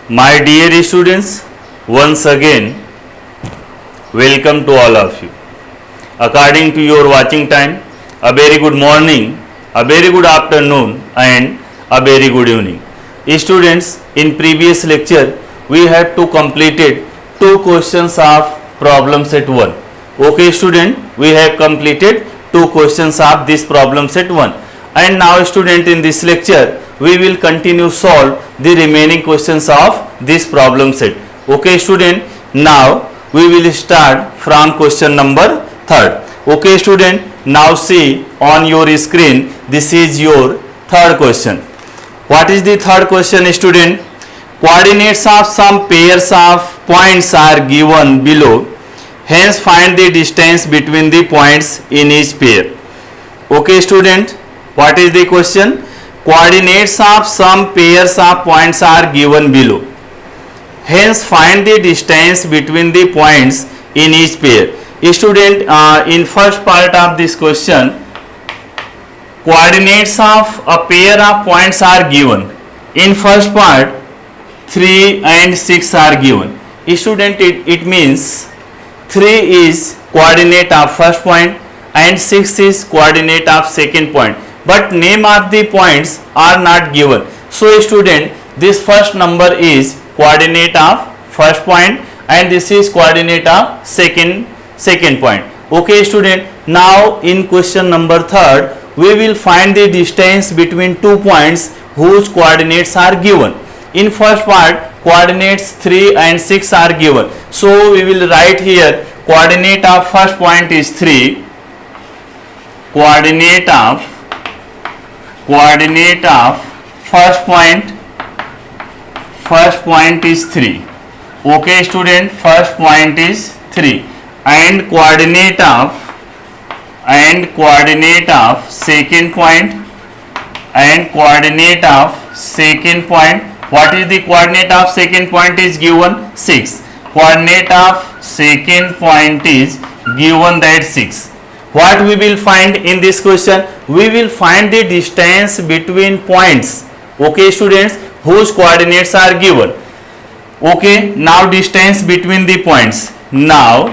My dear students, once again, welcome to all of you. According to your watching time, a very good morning, a very good afternoon and a very good evening. Students, in previous lecture, we have to completed two questions of problem set 1. Okay student, we have completed two questions of this problem set 1. And now student, in this lecture, we will continue solve the remaining questions of this problem set. Okay student, now we will start from question number 3rd. Okay student, now see on your screen, this is your third question. What is the third question student? Coordinates of some pairs of points are given below. Hence find the distance between the points in each pair. Okay student, what is the question? Coordinates of some pairs of points are given below. Hence find the distance between the points in each pair. Student, in first part of this question, coordinates of a pair of points are given. In first part, 3 and 6 are given. Student, it means 3 is coordinate of first point and 6 is coordinate of second point. But name of the points are not given. So student, this first number is coordinate of first point and this is coordinate of second point. Okay student, now in question number 3rd, we will find the distance between 2 points whose coordinates are given. In first part, coordinates 3 and 6 are given. So we will write here coordinate of first point is 3, coordinate of first point is 3. Okay student, first point is 3 and coordinate of second point what is the coordinate of second point is given 6. Coordinate of second point is given that 6. What we will find in this question? We will find the distance between points. Okay students, whose coordinates are given. Okay, now distance between the points. Now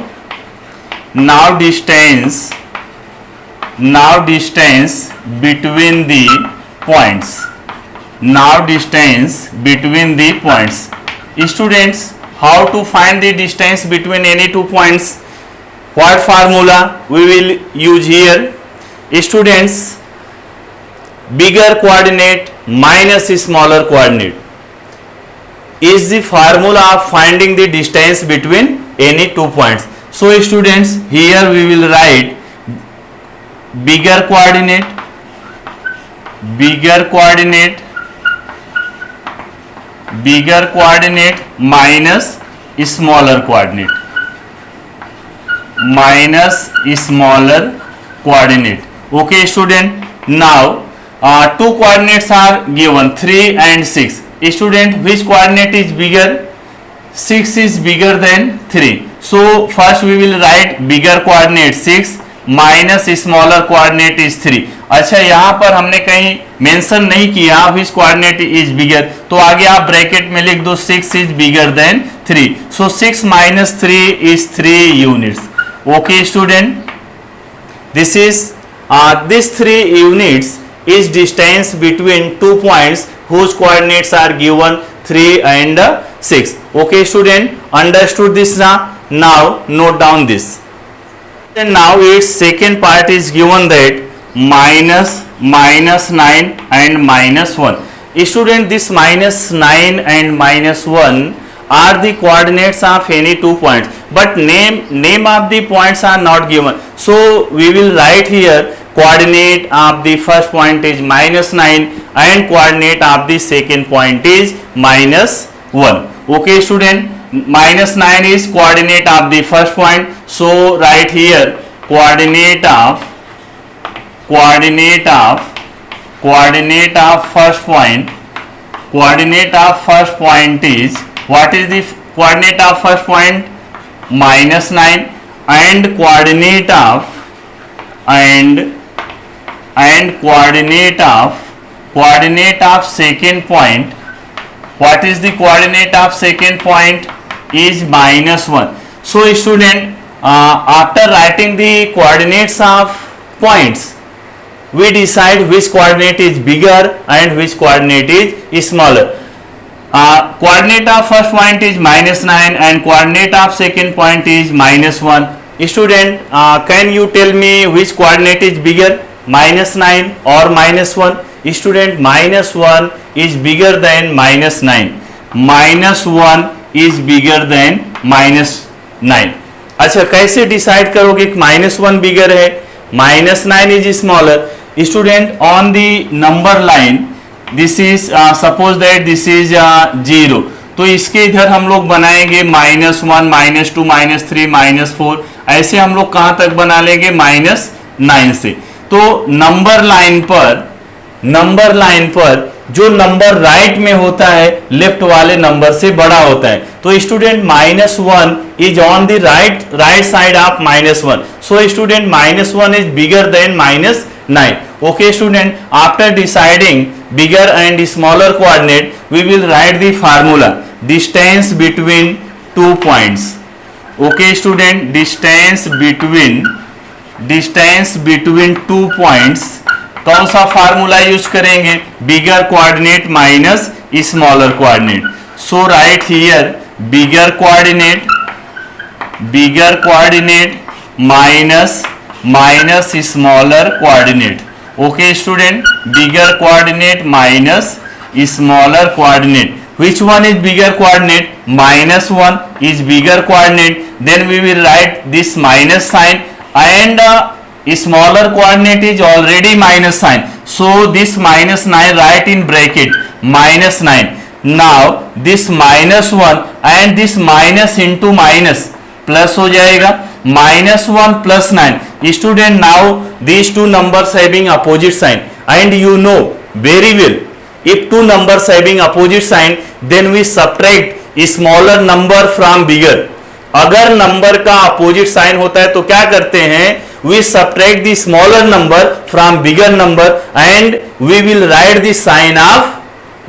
distance between the points. Students, how to find the distance between any two points? What formula we will use here? Students, bigger coordinate minus smaller coordinate is the formula of finding the distance between any two points. So students, here we will write bigger coordinate minus smaller coordinate. Okay student, now two coordinates are given 3 and 6. Student, which coordinate is bigger? 6 is bigger than 3. So first we will write bigger coordinate 6 minus smaller coordinate is 3. अच्छा, यहाँ पर हमने कहीं mention नहीं किया which coordinate is bigger, तो आगे आप ब्रैकेट में लिख दो 6 is bigger than 3. So 6 minus 3 is 3 units. Okay student, this is this 3 units is distance between 2 points whose coordinates are given 3 and 6. Okay student, understood this now? Now note down this. And now its second part is given that minus 9 and minus 1. Student, this minus 9 and minus 1 are the coordinates of any two points, but name of the points are not given. So we will write here coordinate of the first point is minus 9 and coordinate of the second point is minus 1. Okay student, minus 9 is coordinate of the first point, so write here coordinate of first point. Coordinate of first point is, what is the coordinate of first point? Minus 9 and coordinate of coordinate of second point what is the coordinate of second point is -1. So student, after writing the coordinates of points, we decide which coordinate is bigger and which coordinate is smaller. Coordinate of first point is -9 and coordinate of second point is -1. Student, can you tell me which coordinate is bigger, -9 or -1? Student, -1 is bigger than -9. -1 is bigger than -9. अच्छा, कैसे decide करोगे कि -1 बिगर है, -9 is smaller? Student, on the number line this is suppose that this is 0, तो इसके इधर हम लोग बनाएंगे -1, -2, -3, -4, ऐसे हम लोग कहां तक बना लेंगे, -9 से। तो नंबर लाइन पर जो नंबर राइट में होता है लेफ्ट वाले नंबर से बड़ा होता है। तो student, -1 is on the right side of -1, so student -1 is bigger then -9. Okay student, after deciding bigger and smaller coordinate, we will write the formula distance between 2 points. Okay student, distance between 2 points, कौन सा formula use करेंगे, bigger coordinate minus smaller coordinate. So right here bigger coordinate minus smaller coordinate. Okay student, bigger coordinate minus smaller coordinate. which one is bigger coordinate? -1 is bigger coordinate. Then we will write this minus sign, and smaller coordinate is already minus sign, so this -9 write in bracket -9. now this -1 and this minus into minus plus हो जाएगा, -1 plus 9. Student, now these two numbers having opposite sign, and you know very well, if two numbers having opposite sign, then we subtract smaller number from bigger. अगर number का opposite sign होता है तो क्या करते हैं, we subtract the smaller number from bigger number and we will write the sign of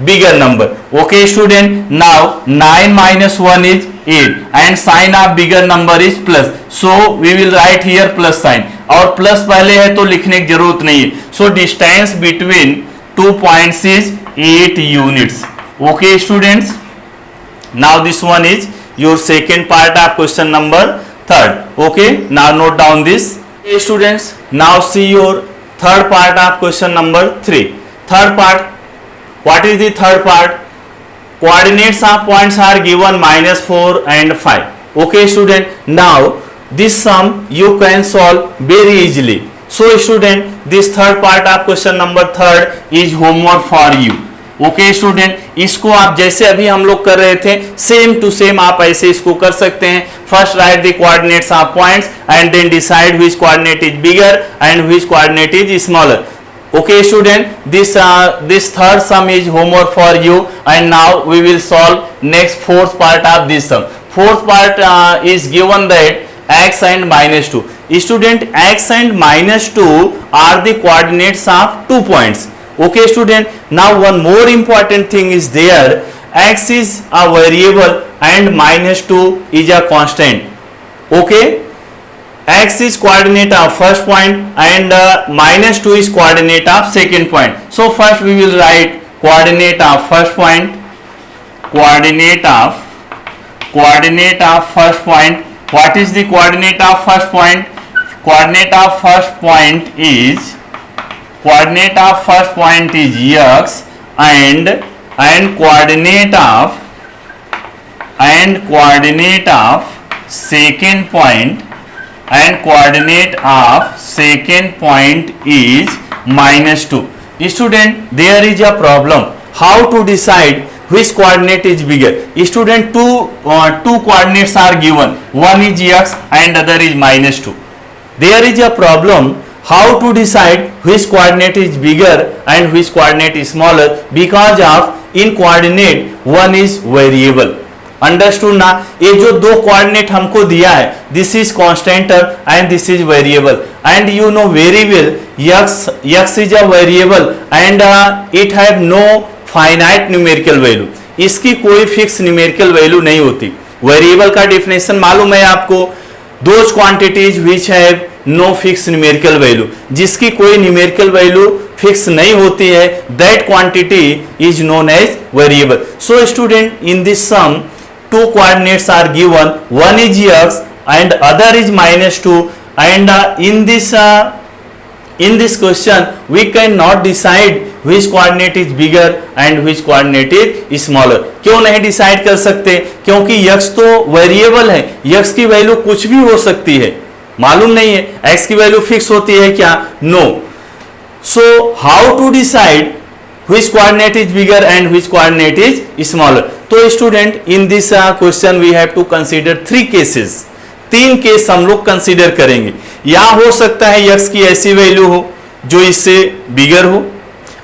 bigger number. Okay student, now 9 minus 1 is 8 and sign of bigger number is plus, so we will write here plus sign. और plus पहले है तो लिखने की जरूरत नहीं है. So distance between 2 points is 8 units. Okay students, now this one is your second part of question number 3rd. Okay, now note down this. Okay students, now see your third part of question number 3. Third part, what is the third part? Coordinates of points are given -4 and 5. Okay student, now this sum you can solve very easily. So student, this third part of question number 3rd is homework for you. Okay student, इसको आप जैसे अभी हम लोग कर रहे थे same to same आप ऐसे इसको कर सकते हैं. First write the coordinates of points and then decide which coordinate is bigger and which coordinate is smaller. Okay student, this third sum is homework for you, and now we will solve next fourth part of this sum. Fourth part is given that x and -2. Student, x and -2 are the coordinates of 2 points. Okay student, now one more important thing is there, x is a variable and -2 is a constant. Okay, x is coordinate of first point and -2 is coordinate of second point. So first we will write coordinate of first point, coordinate of first point. What is the coordinate of first point? Coordinate of first point is x, and coordinate of second point, and coordinate of second point is -2. Student, there is a problem. How to decide which coordinate is bigger? Student, two coordinates are given. One is x and other is -2. There is a problem. How to decide which coordinate is bigger and which coordinate is smaller? Because of in coordinate one is variable. Understood ना? ये जो दो coordinate हमको दिया है, this is constant and this is variable, and you know very well x is a variable and it have no finite numerical value. इसकी कोई fix numerical value नहीं होती। वेरिएबल का डेफिनेशन मालूम है आपको, those quantities which have no fix numerical value, जिसकी कोई न्यूमेरिकल वैल्यू फिक्स नहीं होती है, that quantity is known as variable. So student, in this sum two coordinates are given, one is x and other is -2, and in this question we cannot decide which coordinate is bigger and which coordinate is smaller। क्यों नहीं decide कर सकते? क्योंकि x तो variable है, x की value कुछ भी हो सकती है, मालूम नहीं है x की वैल्यू फिक्स होती है क्या? No. So how to decide which coordinate is bigger and which coordinate is smaller? तो student, in this question we have to consider 3 cases, 3 case हम लोग कंसीडर करेंगे। या हो सकता है x की ऐसी वैल्यू हो जो इससे बिगर हो,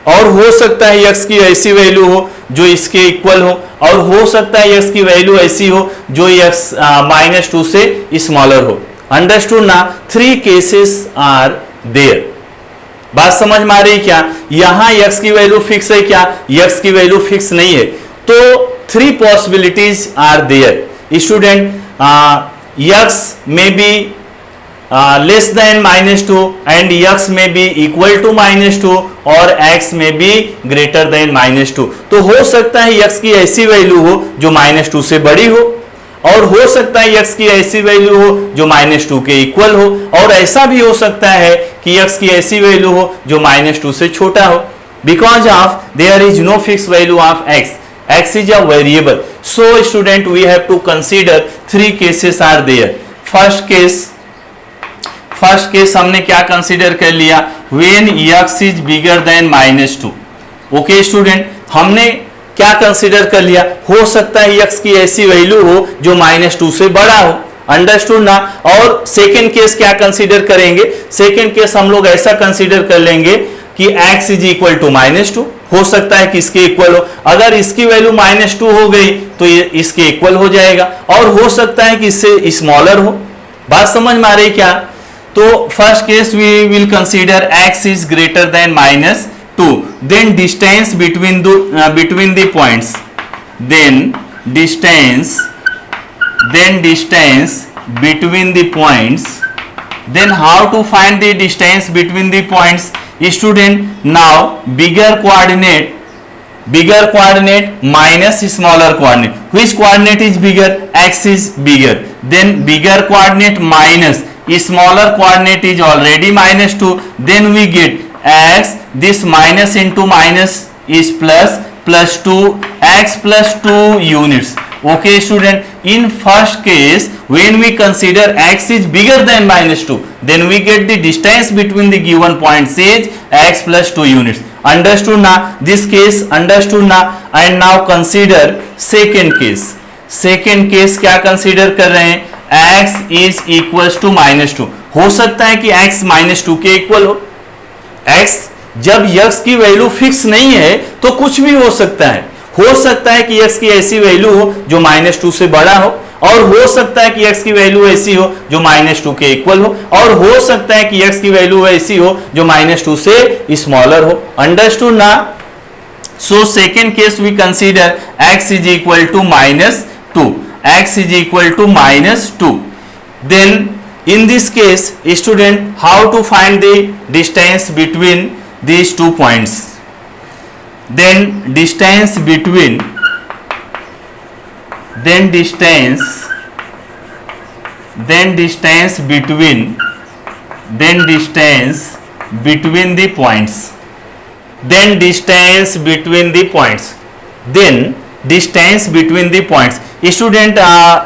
और हो सकता है x की ऐसी वैल्यू हो जो इसके इक्वल हो, और हो सकता है x की वैल्यू ऐसी हो जो x -2 से स्मॉलर हो। अंडरस्टूड ना? 3 केसेस आर देयर। बात समझ में आ रही क्या? यहां x की वैल्यू फिक्स है क्या? x की वैल्यू फिक्स नहीं है। तो 3 possibilities are there. Student, x may be less than -2 and x may be equal to -2 और x may be greater than -2। तो हो सकता है x की ऐसी वैल्यू हो जो -2 से बड़ी हो, और हो सकता है x की ऐसी वैल्यू हो जो -2 के इक्वल हो, और ऐसा भी हो सकता है कि x की ऐसी वैल्यू हो जो -2 से छोटा हो। Because of there is no fix value of x is a variable, so student we have to consider 3 cases are there। First case हमने क्या कंसीडर कर लिया? when x is bigger than -2। Okay student, हमने क्या consider कर लिया? हो सकता है x की ऐसी वैल्यू हो जो -2 से बड़ा हो। अंडरस्टूड ना? और सेकेंड केस क्या कंसीडर करेंगे? सेकेंड केस हम लोग ऐसा कंसीडर कर लेंगे कि x इज इक्वल टू -2, हो सकता है कि इसके इक्वल हो। अगर इसकी वैल्यू -2 हो गई तो ये इसके इक्वल हो जाएगा, और हो सकता है कि इससे स्मॉलर हो। बात समझ में आ रही क्या? तो first case we will consider x is greater than -2, then distance between the points, then distance between the points, then how to find the distance between the points? Student, now bigger coordinate minus smaller coordinate, which coordinate is bigger? X is bigger, then bigger coordinate minus smaller coordinate is already -2, then we get x, this minus into minus is plus 2, x plus 2 units। Okay student, in first case when we consider x is bigger than -2, then we get the distance between the given points is x plus 2 units। Understood ना? This case understood ना? And now consider second case। second case क्या consider कर रहे हैं? x is equals to -2। हो सकता है कि x -2 के इक्वल हो। x, जब x की वैल्यू फिक्स नहीं है तो कुछ भी हो सकता है। हो सकता है कि x की ऐसी वैल्यू हो जो -2 से बड़ा हो, और हो सकता है कि x की वैल्यू ऐसी हो जो -2 के इक्वल हो, और हो सकता है कि x की वैल्यू ऐसी हो जो -2 से स्मॉलर हो। अंडरस्टूड ना? So second case we consider x is equal to -2, x is equal to -2। Then in this case student, how to find the distance between these 2 points? Then distance between the points, student,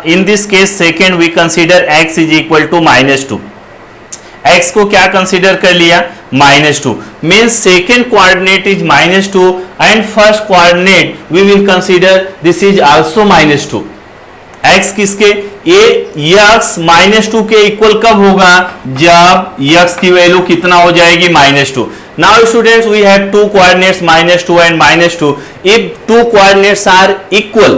in this case second we consider x is equal to -2। x को क्या consider कर लिया? -2, means second coordinate is -2 and first coordinate we will consider this is also -2। x किसके? ये x -2 के equal कब होगा? जब x की वैल्यू कितना हो जाएगी? -2। Now students, we have 2 coordinates -2 and -2। If 2 coordinates are equal,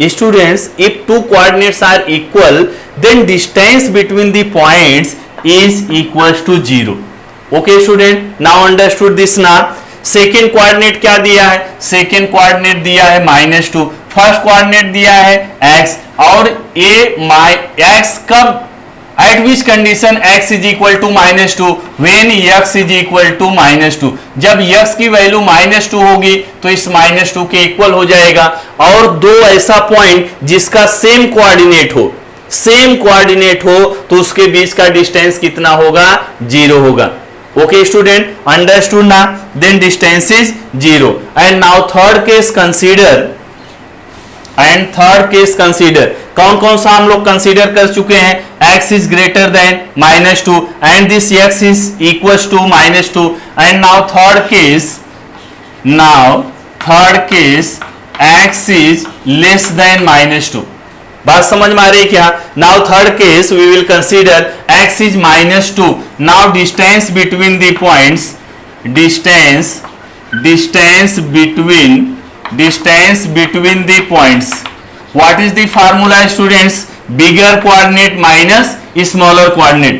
students, if 2 coordinates are equal, then distance between the points is equals to 0। Okay student, now understood this now? Second coordinate क्या दिया है, second coordinate दिया है -2, first coordinate दिया है x, और x कब, at which condition x is equal to -2, when x is equal to -2, जब x की वैल्यू -2 होगी तो इस -2 के इक्वल हो जाएगा। और दो ऐसा पॉइंट जिसका सेम कोऑर्डिनेट हो, सेम कोऑर्डिनेट हो, तो उसके बीच का डिस्टेंस कितना होगा, 0 होगा। ओके स्टूडेंट, अंडरस्टूड ना? Then distance is 0। And now third case consider, and third case consider, कौन कौन सा हम लोग कंसीडर कर चुके हैं, x is greater than -2 and this x is equals to -2। And now third case x is less than -2। बात समझ में आ रही क्या? Now third case we will consider x is -2। Now distance between the points, distance between the points, what is the formula students? Bigger coordinate minus smaller coordinate.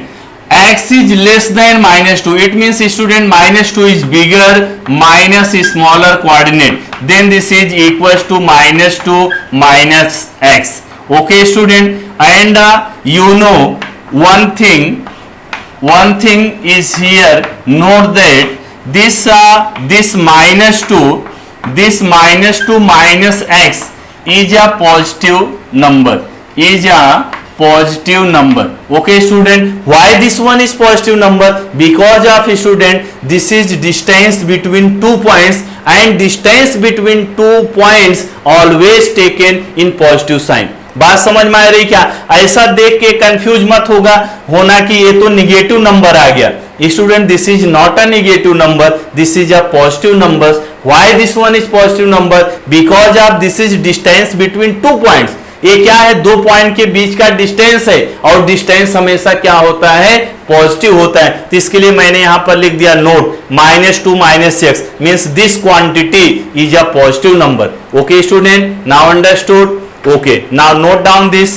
X is less than -2, it means student -2 is bigger minus smaller coordinate, then this is equals to -2 minus x. Okay student, and you know one thing is here, note that this -2 minus x is a positive number, okay student. Why this one is positive number? Because of student this is distance between 2 points, and distance between 2 points always taken in positive sign. बात समझ में आ रही क्या? ऐसा देख के confuse मत होना कि ये तो निगेटिव नंबर आ गया। Student this is not a negative number, this is a positive number. Why this one is positive number? Because of this is distance between 2 points. ये क्या है, 2 पॉइंट के बीच का डिस्टेंस है, और डिस्टेंस हमेशा क्या होता है, पॉजिटिव होता है। तो इसके लिए मैंने यहां पर लिख दिया note -2 - x means this quantity is a positive number. Okay student, now understood? Okay, now note down this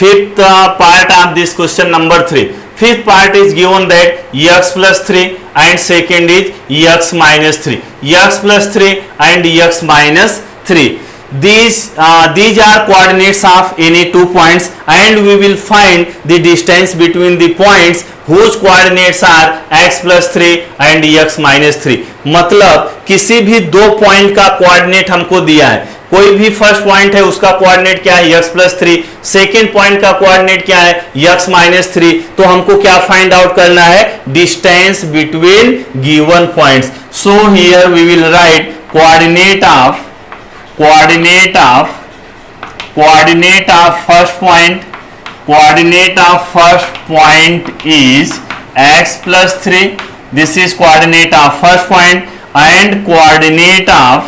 fifth part of this question number 3. Fifth part is given that x plus 3 and second is x minus 3. X plus 3 and x minus 3. These are coordinates of any 2 points, and we will find the distance between the points whose coordinates are x plus 3 and x minus 3. मतलब किसी भी 2 point का coordinate हमको दिया है, कोई भी first point है उसका कोऑर्डिनेट क्या है, x प्लस 3, सेकेंड पॉइंट का कोऑर्डिनेट क्या है, x माइनस 3। तो हमको क्या फाइंड आउट करना है, distance between given points. So here we will write coordinate of first point is x plus 3, this is coordinate of first point, and coordinate of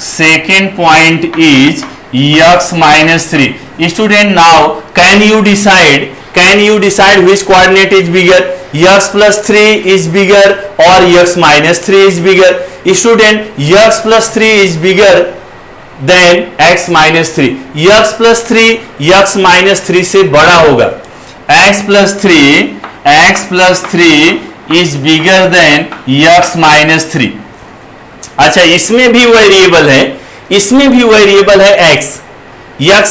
second point is x minus 3. Student, now can you decide which coordinate is bigger, x plus 3 is bigger or x minus 3 is bigger? Student, x plus 3 is bigger than x minus 3, x plus 3 x minus 3 से बड़ा होगा, x plus 3 is bigger than x minus 3। अच्छा, इसमें भी variable है x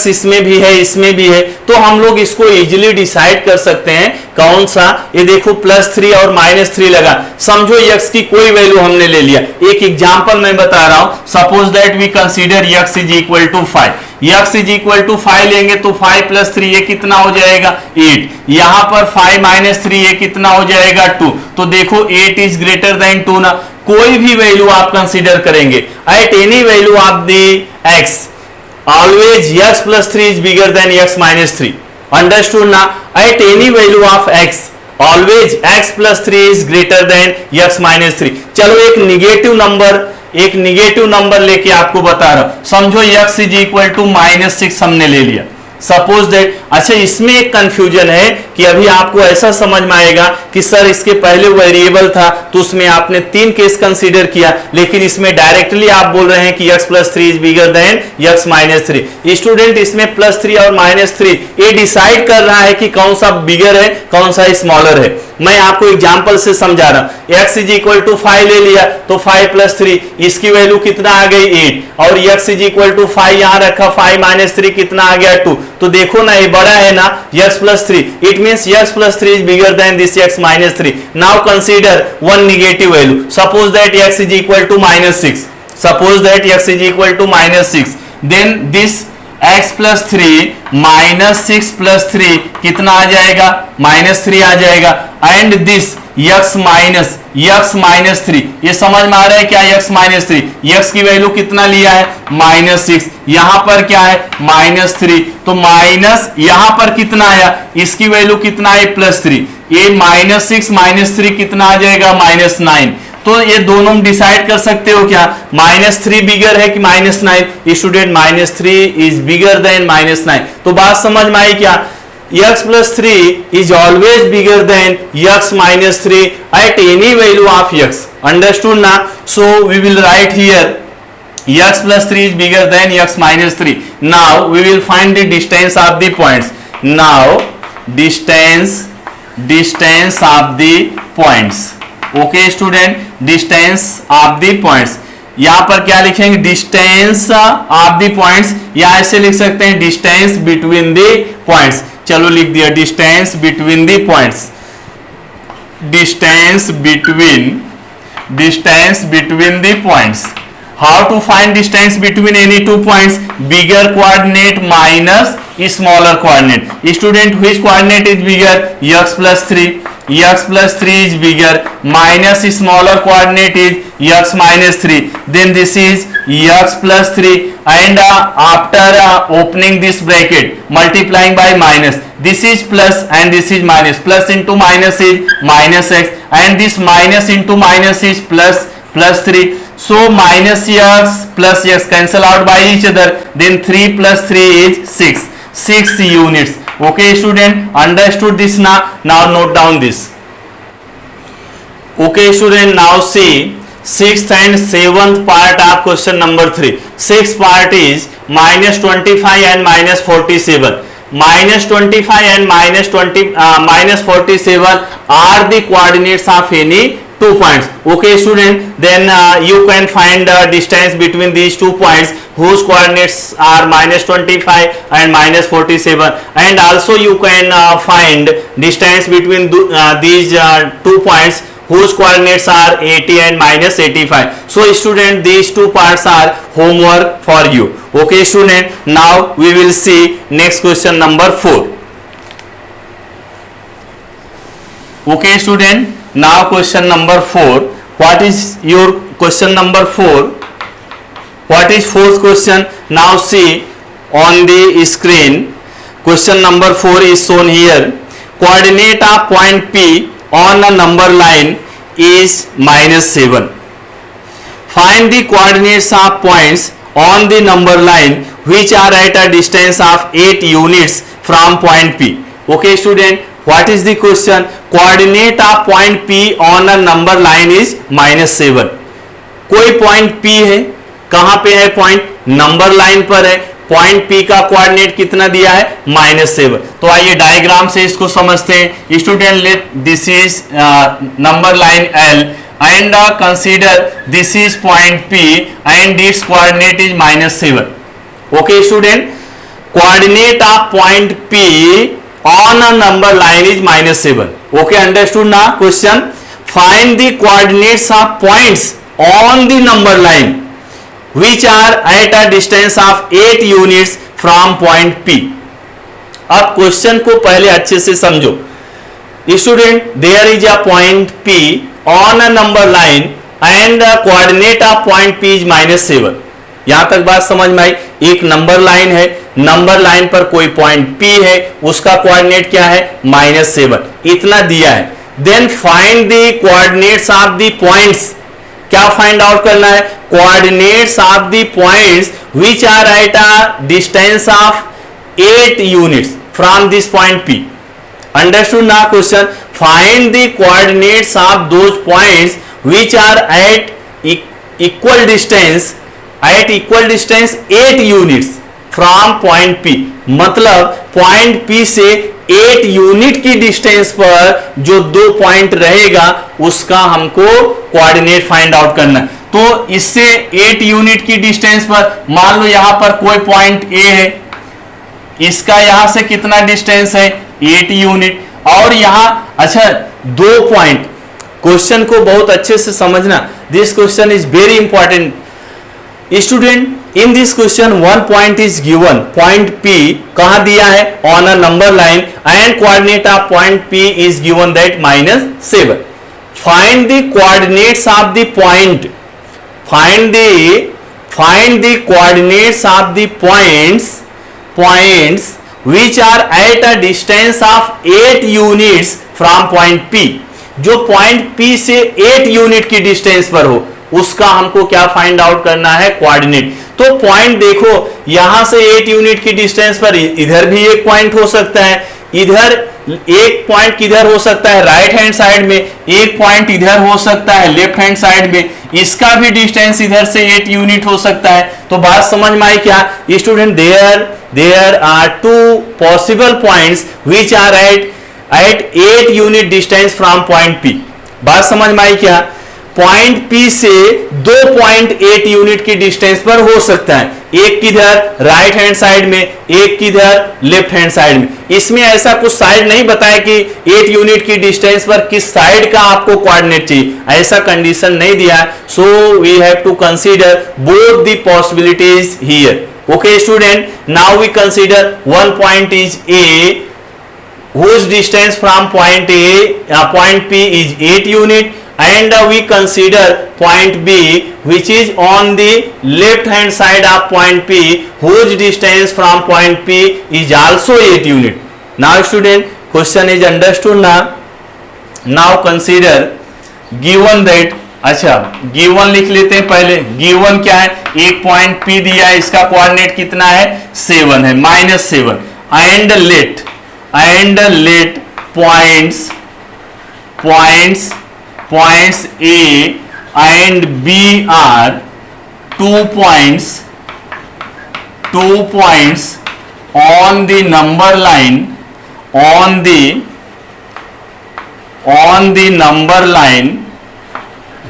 इसमें भी है, इसमें भी है, तो हम लोग इसको इजीली डिसाइड कर सकते हैं कौन सा। ये देखो +3 और -3 लगा, समझो x की कोई वैल्यू हमने ले लिया। एक एग्जांपल मैं बता रहा हूं, suppose that we consider x is equal to 5, x is equal to 5 लेंगे तो 5 + 3 ये कितना हो जाएगा, 8। यहां पर 5 - 3 ये कितना हो जाएगा, 2। तो देखो 8 इज ग्रेटर देन 2 ना। कोई भी वैल्यू आप कंसीडर करेंगे, eight any value of the x always x plus 3 is bigger than x minus 3. Understood ना? At any value of x always x plus 3 is greater than x minus 3. चलो एक negative number लेके आपको बता रहा हूं। समझो x is equal to -6 हमने ले लिया, सपोज दैट, अच्छा इसमें एक कंफ्यूजन है कि अभी आपको ऐसा समझ में आएगा कि सर इसके पहले वेरिएबल था तो उसमें आपने 3 केस कंसीडर किया, लेकिन इसमें डायरेक्टली आप बोल रहे हैं कि x plus 3 is bigger than x minus 3। Student इसमें प्लस 3 और माइनस 3 ये डिसाइड कर रहा है कि कौन सा बिगर है कौन सा स्मॉलर है। मैं आपको एग्जांपल से समझा रहा हूं। x इज इक्वल टू 5 ले लिया तो 5 प्लस 3 इसकी वैल्यू कितना आ गई 8, और x इज इक्वल टू 5 यहां रखा, 5 माइनस 3 कितना आ गया 2। तो देखो ना ये बड़ा है ना x plus 3, it means x plus 3 is bigger than this x minus 3। Now consider one negative value, suppose that x is equal to minus 6, suppose that x is equal to minus 6, then this x plus 3 minus 6 plus 3 कितना आ जाएगा minus 3 आ जाएगा, and this x minus 3, ये समझ में आ रहा है क्या x minus 3, x की वैल्यू कितना लिया है माइनस 6, यहां पर क्या है माइनस 3, तो माइनस यहां पर कितना आया, इसकी वैल्यू कितना है प्लस 3, ये माइनस 6 माइनस 3 कितना आ जाएगा माइनस 9। तो ये दोनों डिसाइड कर सकते हो क्या, माइनस 3 बिगर है कि minus 9। Student minus 3 is bigger than minus 9। तो बात समझ में आई क्या, x plus 3 is always bigger than x minus 3 at any value of x, understood ना। So we will write here x plus 3 is bigger than x minus 3. Now we will find the distance of the points. Now distance of the points. Okay student, distance of the points. यहाँ पर क्या लिखेंगे, distance of the points, या ऐसे लिख सकते हैं distance between the points. चलो लिख दिया distance between the points, distance between the points. How to find distance between any two points? Bigger coordinate minus smaller coordinate. Student, which coordinate is bigger? X plus 3. X plus 3 is bigger. Minus smaller coordinate is x minus 3. Then this is x plus 3. And after opening this bracket, multiplying by minus. This is plus and this is minus. Plus into minus is minus x. And this minus into minus is plus 3. So minus x plus x cancel out by each other. Then 3 plus 3 is 6. 6 units. Okay student, understood this now? Now note down this. Okay student, now see 6th and 7th part of question number 3. 6th part is minus 25 and minus 47. Minus 25 and minus 47 are the coordinates of any two points. Okay student, then you can find the distance between these 2 points whose coordinates are minus 25 and minus 47, and also you can find distance between these 2 points whose coordinates are 80 and minus 85. So student, these 2 parts are homework for you. Okay student, now we will see next question number 4. Okay student, now question number 4. What is your question number 4? What is 4th question? Now see on the screen, question number 4 is shown here. Coordinate of point P on a number line is minus 7. Find the coordinates of points on the number line which are at a distance of 8 units from point P. Okay student, what is the question? Coordinate of point P on a number line is minus 7. कोई point P है, कहां पे है point, number line पर है, point P का coordinate कितना दिया है माइनस 7। तो आइए डायग्राम से इसको समझते हैं। Student, let this is number line L and consider this is point P and its coordinate is minus 7. Okay student, coordinate of point P on a number line is minus 7. Okay, understood now? Question, find the coordinates of points on the number line which are at a distance of 8 units from point P. अब question को पहले अच्छे से समझो। Student, there is a point P on a number line and the coordinate of point P is minus 7. यहां तक बात समझ में आई। एक नंबर लाइन है, नंबर लाइन पर कोई पॉइंट P है, उसका कोऑर्डिनेट क्या है माइनस 7, इतना दिया है। Then find the coordinates of the points, क्या फाइंड आउट करना है, coordinates of the points which are at a distance of 8 units from this point P. Understood now question? Find the coordinates of those points which are at equal distance 8 units from point P. मतलब point P से 8 unit की distance पर जो दो point रहेगा उसका हमको coordinate find out करना है। तो इससे 8 यूनिट की डिस्टेंस पर मान लो यहां पर कोई पॉइंट A है, इसका यहां से कितना डिस्टेंस है 8 यूनिट, और यहां अच्छा दो पॉइंट, क्वेश्चन को बहुत अच्छे से समझना, this question is very important student. In this question one point is given, point P कहां दिया है on a number line and coordinate of point P is given that -7। Find the coordinates of the point, find the coordinates of the points which are at a distance of 8 units from point P। जो point P से 8 unit की distance पर हो उसका हमको क्या find out करना है कोऑर्डिनेट। तो पॉइंट देखो यहां से 8 यूनिट की डिस्टेंस पर इधर भी एक पॉइंट हो सकता है, इधर एक पॉइंट किधर हो सकता है राइट हैंड साइड में, एक पॉइंट इधर हो सकता है लेफ्ट हैंड साइड में, इसका भी डिस्टेंस इधर से 8 यूनिट हो सकता है। तो बात समझ में आई क्या student? There are two possible points which are at 8 unit distance from point P। बात समझ में आई क्या? पॉइंट P से दो पॉइंट 8 यूनिट की डिस्टेंस पर हो सकता है, एक किधर राइट हैंड साइड में, एक किधर लेफ्ट हैंड साइड में। इसमें ऐसा कुछ साइड नहीं बताया कि 8 यूनिट की डिस्टेंस पर किस साइड का आपको कोऑर्डिनेट चाहिए, ऐसा कंडीशन नहीं दिया है। So we have to consider both the possibilities here. Okay student, now we consider one point is A whose distance from point P is 8 unit, and we consider point B which is on the left hand side of point P whose distance from point P is also 8 unit. Now student, question is understood now? Now consider given that, अच्छा given लिख लेते हैं पहले। given क्या है? एक point P दिया है, इसका कोऑर्डिनेट कितना है 7 है, -7, and let points A and B are two points on the number line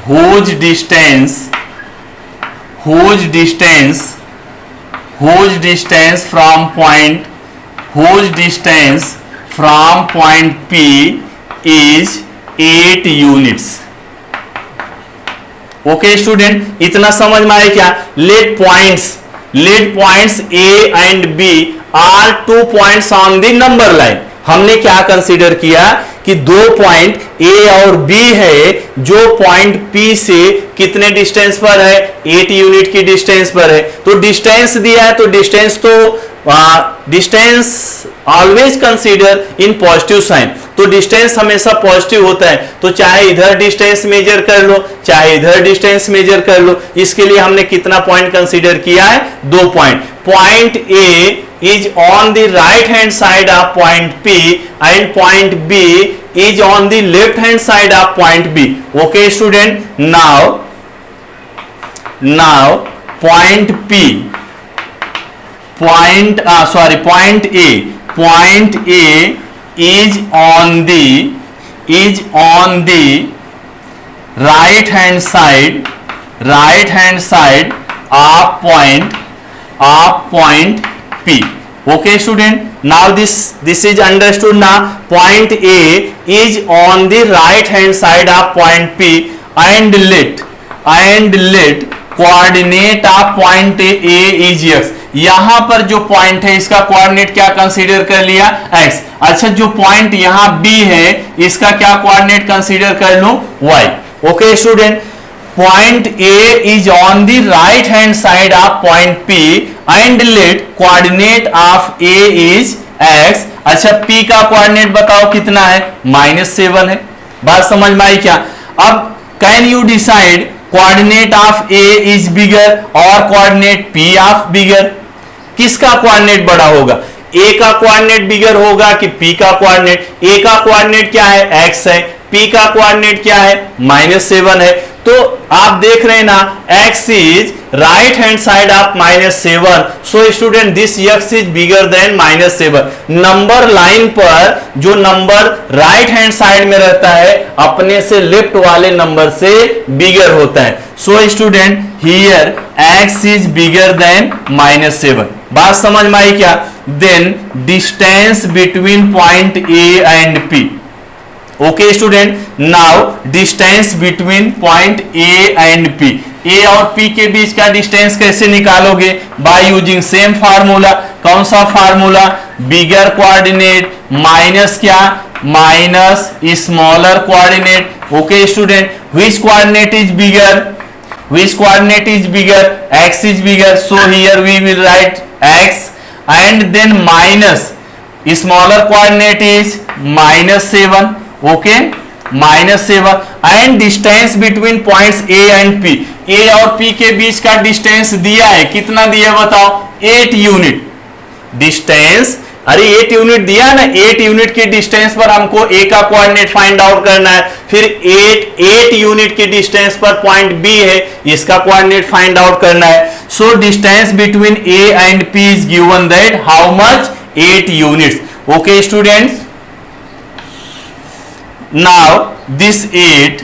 whose distance from point P is 8 units। Okay student, इतना समझ में आया क्या? Let points A and B are 2 points on the number line. हमने क्या consider किया कि दो पॉइंट A और B है जो पॉइंट P से कितने डिस्टेंस पर है 8 यूनिट की डिस्टेंस पर है। तो डिस्टेंस दिया है तो distance always consider in positive sign, तो डिस्टेंस हमेशा पॉजिटिव होता है। तो चाहे इधर डिस्टेंस मेजर कर लो चाहे इधर डिस्टेंस मेजर कर लो, इसके लिए हमने कितना पॉइंट कंसीडर किया है? 2 point. Point A is on the right hand side of point P and point B is on the left hand side of point B. Okay student, now point A is on the right hand side of point P. Okay student, now this is understood now. Point A is on the right hand side of point P and let coordinate of point A is x। यहां पर जो point है इसका coordinate क्या consider कर लिया? x। अच्छा जो पॉइंट यहां B है इसका क्या कोऑर्डिनेट कंसीडर कर लूं? y। Okay student, point A is on the right hand side of point P and let coordinate of A is x। अच्छा P का कोऑर्डिनेट बताओ कितना है? -7 है। बात समझ में आई क्या? अब can you decide coordinate of A is bigger और कोऑर्डिनेट P of bigger? किसका कोऑर्डिनेट बड़ा होगा? ए का कोऑर्डिनेट बिगर होगा कि पी का कोऑर्डिनेट? ए का कोऑर्डिनेट क्या है? एक्स है। पी का कोऑर्डिनेट क्या है? -7 है। तो आप देख रहे हैं ना, x is right hand side of -7, so student this x is bigger than -7। Number line पर जो नंबर राइट हैंड साइड में रहता है अपने से लेफ्ट वाले नंबर से बिगर होता है। So student here x is bigger than -7। बात समझ में आई क्या? Then distance between point A and P। Okay student, now distance between point A and P। A और P के बीच का डिस्टेंस कैसे निकालोगे? By using same formula. कौन सा फार्मूला? बिगर कोऑर्डिनेट माइनस क्या? Minus smaller coordinate. Okay student, which coordinate is bigger? Which coordinate is bigger? x is bigger, so here we will write x and then minus smaller coordinate is -7। Okay, -7 and distance between points A and P। A और P के बीच का distance दिया है, कितना दिया बताओ? 8 unit distance. अरे 8 unit दिया ना, 8 यूनिट के डिस्टेंस पर हमको A का कोऑर्डिनेट फाइंड आउट करना है। फिर 8 यूनिट के डिस्टेंस पर पॉइंट B है, इसका कोऑर्डिनेट फाइंड आउट करना है। So distance between A and P is given that how much? 8 units. Okay students, now this 8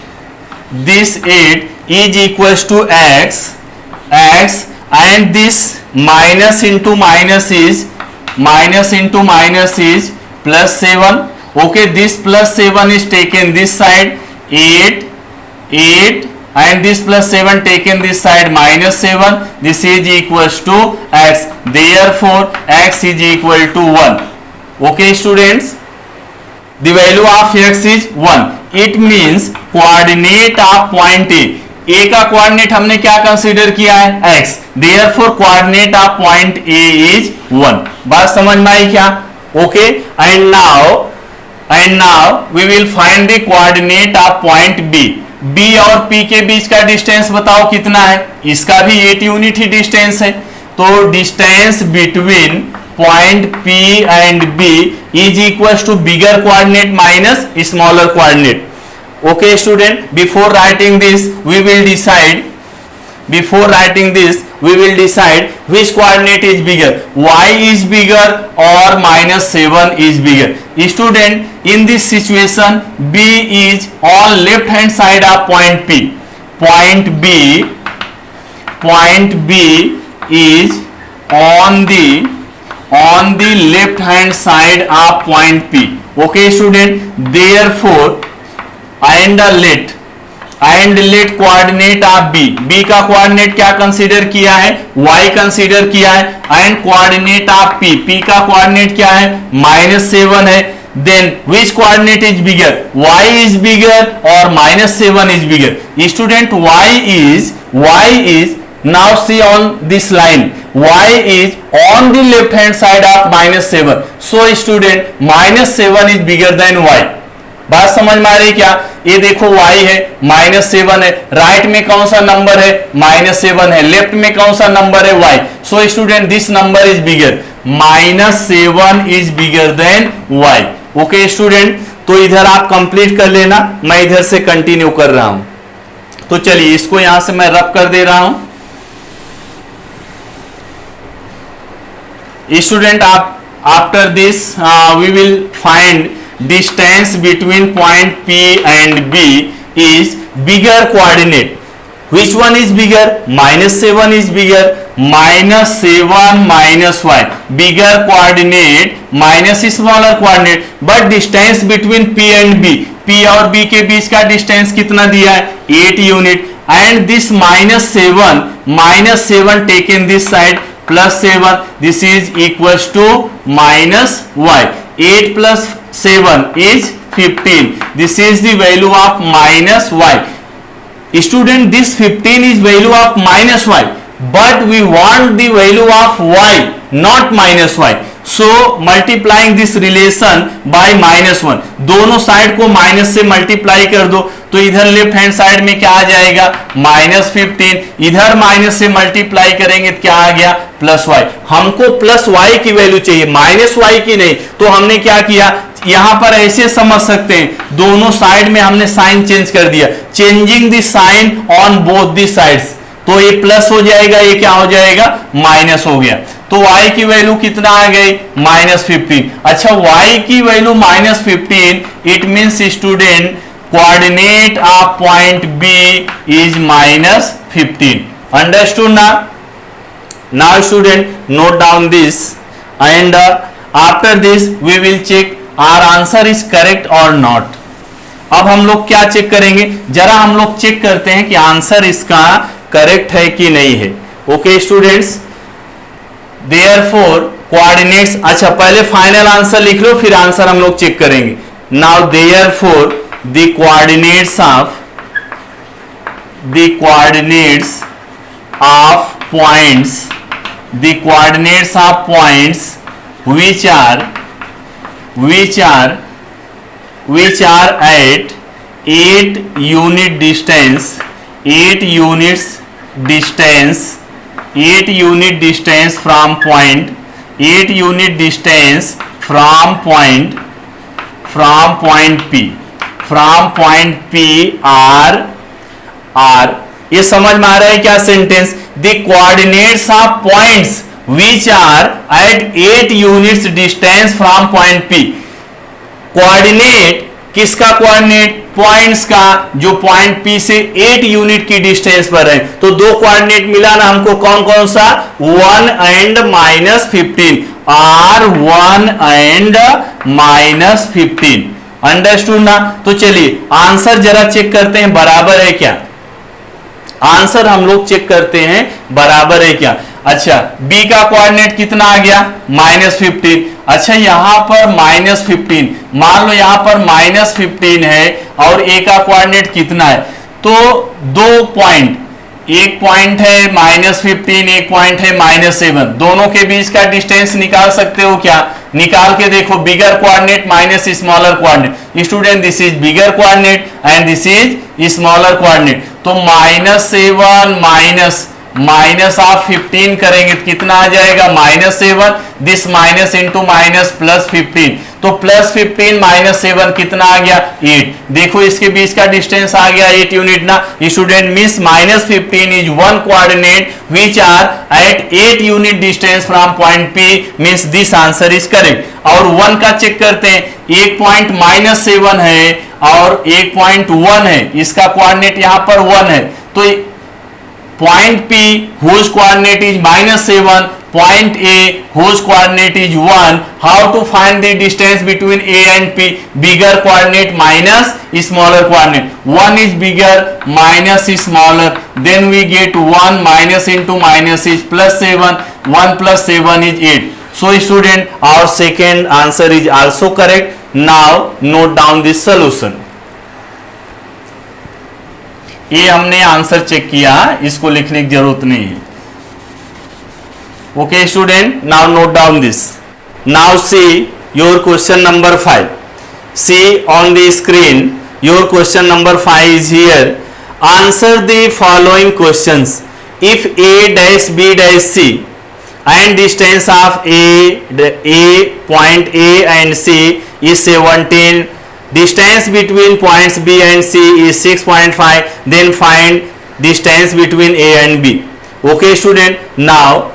is equals to x and this minus into minus is plus 7. okay, this plus 7 is taken this side 8 and this plus 7 taken this side -7. this is equals to x, therefore x is equal to 1. okay students, the value of x is 1. it means coordinate of point A का coordinate हमने क्या consider किया है? x, therefore coordinate of point A is 1. बात समझ में आई क्या? Okay, and now we will find the coordinate of point B. B और P के बीच का डिस्टेंस बताओ कितना है? इसका भी 8 यूनिट ही डिस्टेंस है। तो distance between point P and B is equals to bigger coordinate minus smaller coordinate. Okay student, before writing this we will decide which coordinate is bigger, y is bigger or -7 is bigger. Student, in this situation B is on left hand side of point P. Point B is on the left hand side of point P. okay student, therefore and let coordinate of B का coordinate क्या consider किया है? y consider किया है। And coordinate of P का coordinate क्या है? -7 है। Then which coordinate is bigger, y is bigger or -7 is bigger? Student, y is now see on this line, y is on the left hand side of -7. so student -7 is bigger than y. बात समझ में आ रही क्या? ये देखो y है, -7 है, राइट में कौन सा नंबर है? -7 है, लेफ्ट में कौन सा नंबर है? y. So student this number is bigger, -7 is bigger then y. Okay student, तो इधर आप कंप्लीट कर लेना, मैं इधर से कंटिन्यू कर रहा हूं। तो चलिए इसको यहां से मैं रब कर दे रहा हूं। स्टूडेंट, आप after this we will find distance between point P and B is bigger coordinate. Which one is bigger? -7 is bigger. -7 minus y, bigger coordinate minus smaller coordinate. But distance between P and B, P और B के बीच का distance कितना दिया है? 8 unit. and this -7 taken this side +7, this is equals to -y. 8 plus 7 is 15. this is the value of -y. Student, this 15 is value of -y, but we want the value of y, not -y. So multiplying this relation bye -1, दोनों side को minus से multiply कर दो, तो इधर left hand side में क्या आ जाएगा -15, इधर माइनस से मल्टीप्लाई करेंगे तो क्या आ गया +y। हमको +y की वैल्यू चाहिए, -y की नहीं, तो हमने क्या किया, यहां पर ऐसे समझ सकते हैं, दोनों साइड में हमने साइन चेंज कर दिया, changing the sign on both the sides, तो ये प्लस हो जाएगा, ये क्या हो जाएगा माइनस हो गया। तो y की वैल्यू कितना आ गई -15। अच्छा, y की value -15, it means student coordinate of point B is -15। Understood ना? Now student note down this and after this we will check our answer is correct और नॉट। अब हम लोग क्या चेक करेंगे, जरा हम लोग चेक करते हैं कि आंसर इसका करेक्ट है कि नहीं है। ओके स्टूडेंट्स, देयरफॉर कोऑर्डिनेट्स, अच्छा पहले फाइनल आंसर लिख लो, फिर आंसर हम लोग चेक करेंगे। Now therefore the coordinates of points, the coordinates of points which are at 8 unit distance, 8 units distance, 8 unit distance from point, 8 unit distance from point P, from point P are, ये समझ में आ रहा है क्या sentence? The coordinates of points which are at 8 units distance from point P। Coordinate किसका? Coordinate points का, जो point P से 8 यूनिट की डिस्टेंस पर है। तो दो कोऑर्डिनेट मिला ना हमको, कौन कौन सा? 1 एंड -15, R1 एंड -15। अंडरस्टूड ना? तो चलिए आंसर जरा चेक करते हैं, बराबर है क्या? आंसर हम लोग चेक करते हैं बराबर है क्या। अच्छा, B का कोऑर्डिनेट कितना आ गया -15। अच्छा, यहां पर -15, मान लो यहां पर -15 है और A का कोऑर्डिनेट कितना है, तो दो पॉइंट, एक पॉइंट है -15, एक पॉइंट है -7, दोनों के बीच का डिस्टेंस निकाल सकते हो क्या? निकाल के देखो, bigger coordinate minus smaller coordinate. Student this is bigger coordinate and this is smaller coordinate, तो -7 माइनस आप 15 करेंगे तो कितना आ जाएगा -7, दिस माइनस इंटू माइनस +15, तो +15 -7 कितना आ गया 8। देखो इसके बीच का डिस्टेंस आ गया 8 यूनिट ना। Student means -15 is one coordinate which are at 8 unit distance from point P, means this answer is correct. और 1 का चेक करते हैं, एक पॉइंट -7 है और एक पॉइंट 1 है, इसका कोऑर्डिनेट यहां पर 1 है, तो point P whose coordinate is -7, point A whose coordinate is 1, how to find the distance between A and P? Bigger coordinate minus smaller coordinate, 1 is bigger minus is smaller, then we get 1 minus into minus is +7, 1 + 7 is 8. So student, our second answer is also correct. Now note down this solution. ये हमने answer check किया, इसको लिखने की जरूरत नहीं है। Okay student, now note down this. Now see your question number 5। See on the screen your question number 5 is here. Answer the following questions. If A-B-C and distance of point A and C is 17, distance between points B and C is 6.5, then find distance between A and B. Okay student, now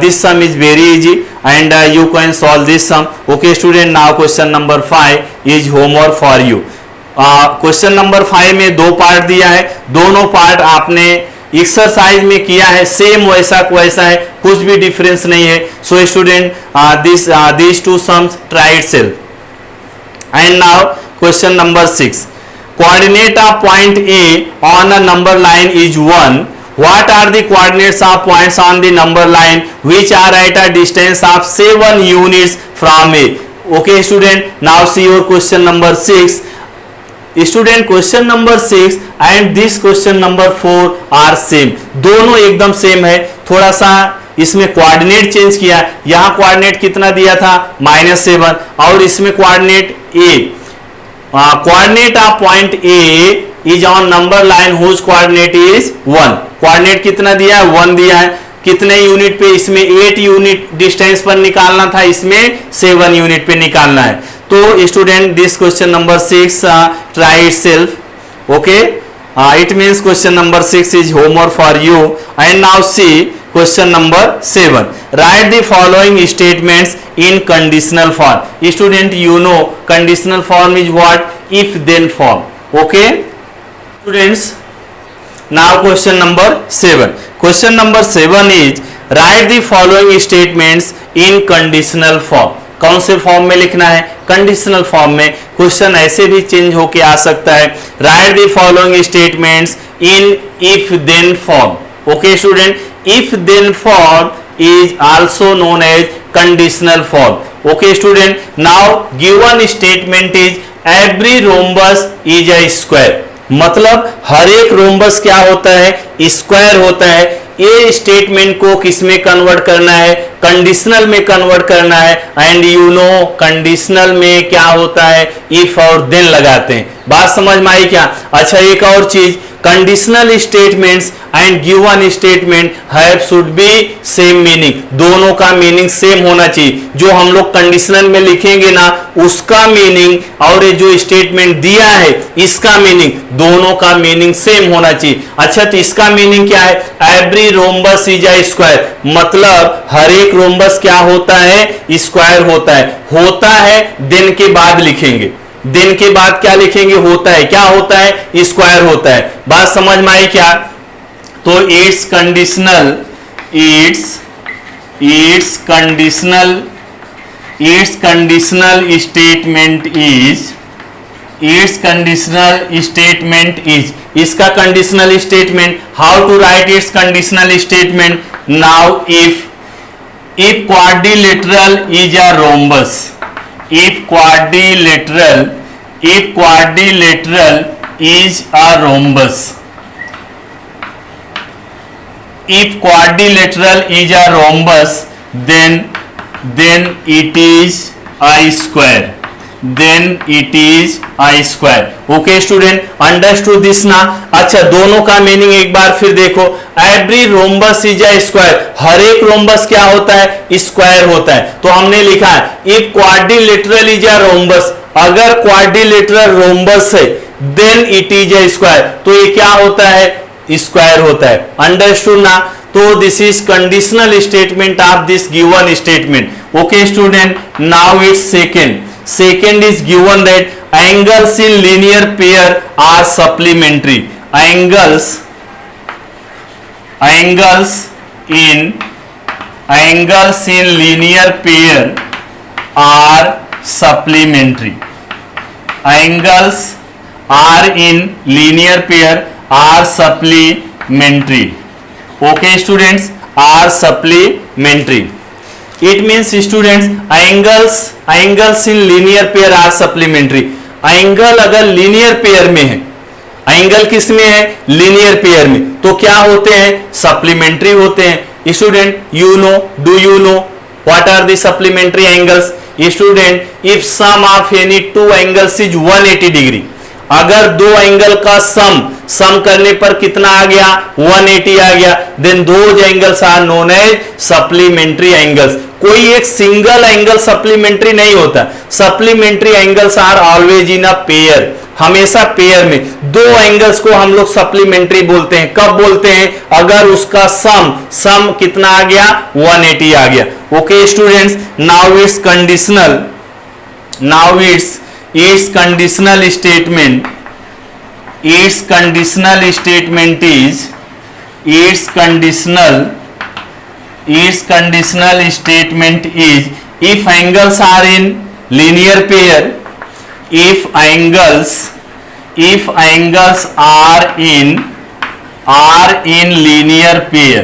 this sum is very easy and you can solve this sum. Okay student, now question number 5 is homework for you. Question number 5 में दो part दिया है, दोनों part आपने exercise में किया है, same वैसा वैसा है, कुछ भी डिफरेंस नहीं है। So student these two sums try itself. And now question number 6. Coordinate of point A on a number line is 1. What are the coordinates of points on the number line which are at a distance of 7 units from A? Okay student, now see your question number 6. Student, question number 6 and this question number 4 are same, दोनों एकदम same है। थोड़ा सा इसमें coordinate change किया, यहां coordinate कितना दिया था -7 और इसमें coordinate A, coordinate of point A is on number line whose coordinate is 1। Coordinate कितना दिया है 1 दिया है, कितने यूनिट पे, इसमें 8 यूनिट डिस्टेंस पर निकालना था, इसमें 7 यूनिट पे निकालना है। तो student this question number 6 try itself, okay, it means question number 6 is homework for you. And now see question number 7. Write the following statements in conditional form. Student, you know conditional form is what? If then form. Okay students, now question number 7. Question number 7 is write the following statements in conditional form. कौन से form में लिखना है? Conditional form में। Question ऐसे भी change होके आ सकता है, write the following statements in if then form. Okay student, if then form is also known as conditional form. Okay student, now given statement is every rhombus is a square, मतलब हर एक rhombus क्या होता है? Square होता है। ये statement को किस में कन्वर्ट करना है? कंडीशनल में कन्वर्ट करना है। एंड यू नो कंडीशनल में क्या होता है? इफ और देन लगाते हैं। बात समझ में आई क्या? अच्छा, एक और चीज, conditional statements and given statement have should be same meaning, दोनों का मीनिंग सेम होना चाहिए। जो हम लोग कंडीशनल में लिखेंगे ना, उसका मीनिंग और ये जो स्टेटमेंट दिया है इसका मीनिंग, दोनों का मीनिंग सेम होना चाहिए। अच्छा, तो इसका मीनिंग क्या है? Every rhombus is a square, मतलब हर एक रोम्बस क्या होता है? स्क्वायर होता है। होता है देन के बाद लिखेंगे, दिन के बाद क्या लिखेंगे? होता है। क्या होता है? स्क्वायर होता है। बात समझ में आई क्या? तो इट्स कंडीशनल स्टेटमेंट इज इसका conditional statement, how to write its conditional statement? Now if quadrilateral is a rhombus, if quadrilateral is a rhombus, if quadrilateral is a rhombus, then it is a square, then it is a square. Okay student, understood this ना? अच्छा, दोनों का meaning एक बार फिर देखो। Every rhombus is a square, हर एक रोम्बस क्या होता है? स्क्वायर होता है। तो हमने लिखा है if quadrilateral is a rhombus, अगर क्वाड्रिलेटरल रोम्बस है then it is a square, तो ये क्या होता है? स्क्वायर होता है। अंडरस्टूड ना? तो this is conditional statement of this given statement. Okay student, now it's second is given that angles in linear pair are supplementary. Angles in linear pair are supplementary. Angles are in linear pair are supplementary. Okay students, are supplementary. It means students angles in linear pair are supplementary. Angle अगर linear pair में है, angle किस में है? Linear pair में, तो क्या होते हैं? सप्लीमेंट्री होते हैं। Student, you know, do you know what are the supplementary angles? Student, if sum of any two angles is 180 degree, अगर दो एंगल का सम करने पर कितना आ गया? 180 आ गया, then those angles are known as supplementary angles. कोई एक सिंगल एंगल सप्लीमेंट्री नहीं होता। Supplementary angles are always in a pair, हमेशा पेयर में। दो एंगल्स को हम लोग सप्लीमेंट्री बोलते हैं। कब बोलते हैं? अगर उसका सम कितना आ गया? 180 आ गया। Okay students, now it's conditional, now its conditional statement is if angles are in linear pair, if angles are in linear pair.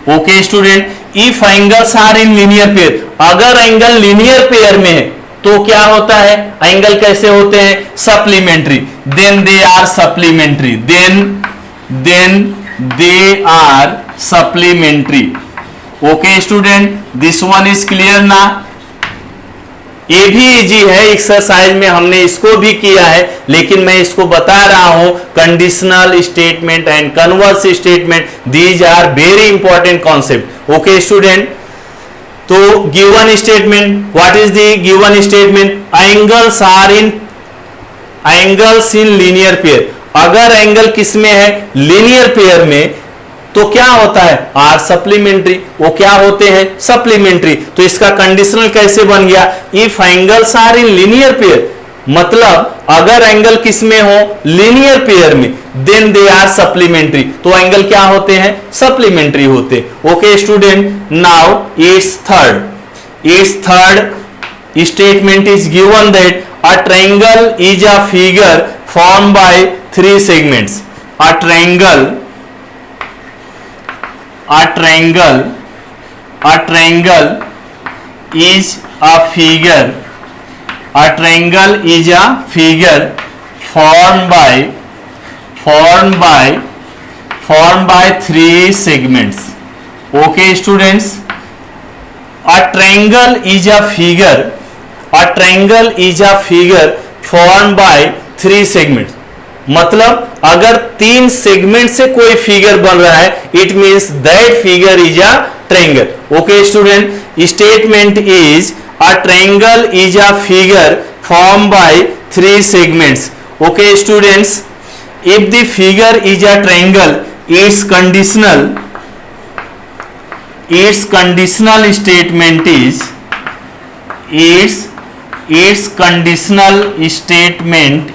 Okay student, if angles are in linear pair, अगर एंगल लीनियर पेयर में है तो क्या होता है? Angle कैसे होते हैं? Supplementary. Then they are supplementary, then they are supplementary. Okay student, this one is clear ना। ये भी इजी है, एक्सरसाइज में हमने इसको भी किया है, लेकिन मैं इसको बता रहा हूं conditional statement and converse statement, these are very important concept. Okay student, तो given statement, what is the given statement? Angles in linear pair. अगर एंगल किस में है? लीनियर पेयर में, तो क्या होता है? Are supplementary. वो क्या होते हैं? सप्लीमेंट्री। तो इसका कंडीशनल कैसे बन गया? If angles are in linear pair, मतलब अगर एंगल किस में हो? लीनियर पेयर में, देन दे आर सप्लीमेंट्री। तो एंगल क्या होते हैं? सप्लीमेंट्री होते। Okay student, now its third statement is given that a triangle is a figure formed by three segments. A triangle is a figure formed by three segments. Okay students, a triangle is a figure formed by three segments. मतलब अगर तीन segment से कोई figure बन रहा है, it means that figure is a triangle. Okay student, statement is a triangle is a figure form by three segments. Okay students, if the figure is a triangle, its conditional statement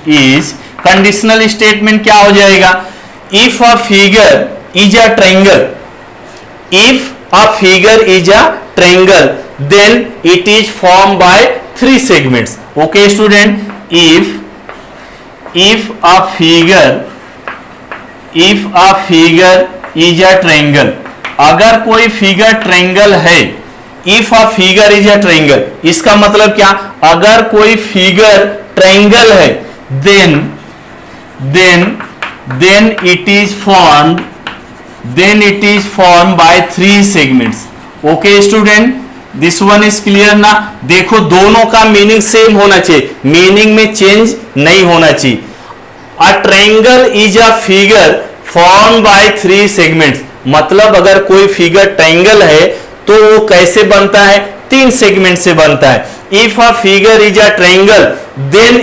is conditional statement क्या हो जाएगा? If a figure is a triangle, then it is form by three segments. Okay student, if a figure is a triangle, अगर कोई figure triangle है, if a figure is a triangle, इसका मतलब क्या? अगर कोई फिगर ट्रायंगल है, then it is formed by three segments. Okay student, this one is clear ना? देखो दोनों का मीनिंग सेम होना चाहिए, मीनिंग में चेंज नहीं होना चाहिए। A triangle is a figure formed by three segments, मतलब अगर कोई फिगर ट्रायंगल है तो वो कैसे बनता है? तीन सेगमेंट से बनता है। If a figure is a triangle, then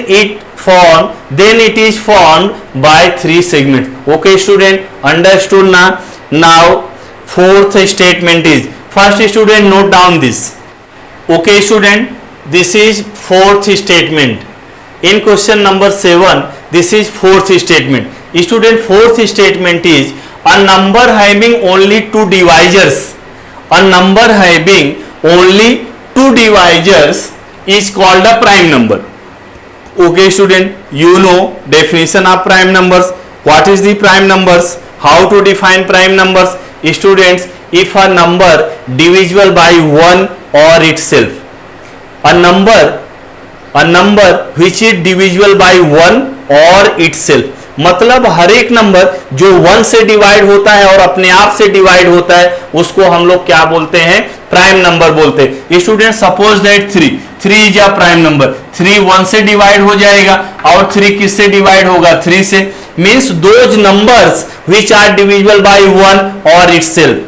it is formed by three segment. Okay student, understood ना? Now fourth statement is, first student note down this. Okay student, this is fourth statement in question number 7। This is fourth statement. Student, fourth statement is a number having only two divisors, a number having only two divisors is called a prime number. Okay student, you know definition of prime numbers. What is the prime numbers? How to define prime numbers? Students, if a number divisible by 1 or itself, a number which is divisible by 1 or itself, मतलब हर एक number जो 1 से divide होता है और अपने आप से डिवाइड होता है, उसको हम लोग क्या बोलते हैं? प्राइम नंबर बोलते हैं। Student, suppose that 3 is a prime number. 3 1 से डिवाइड हो जाएगा और 3 किससे डिवाइड होगा? 3 से। Means those numbers which are divisible by 1 और itself,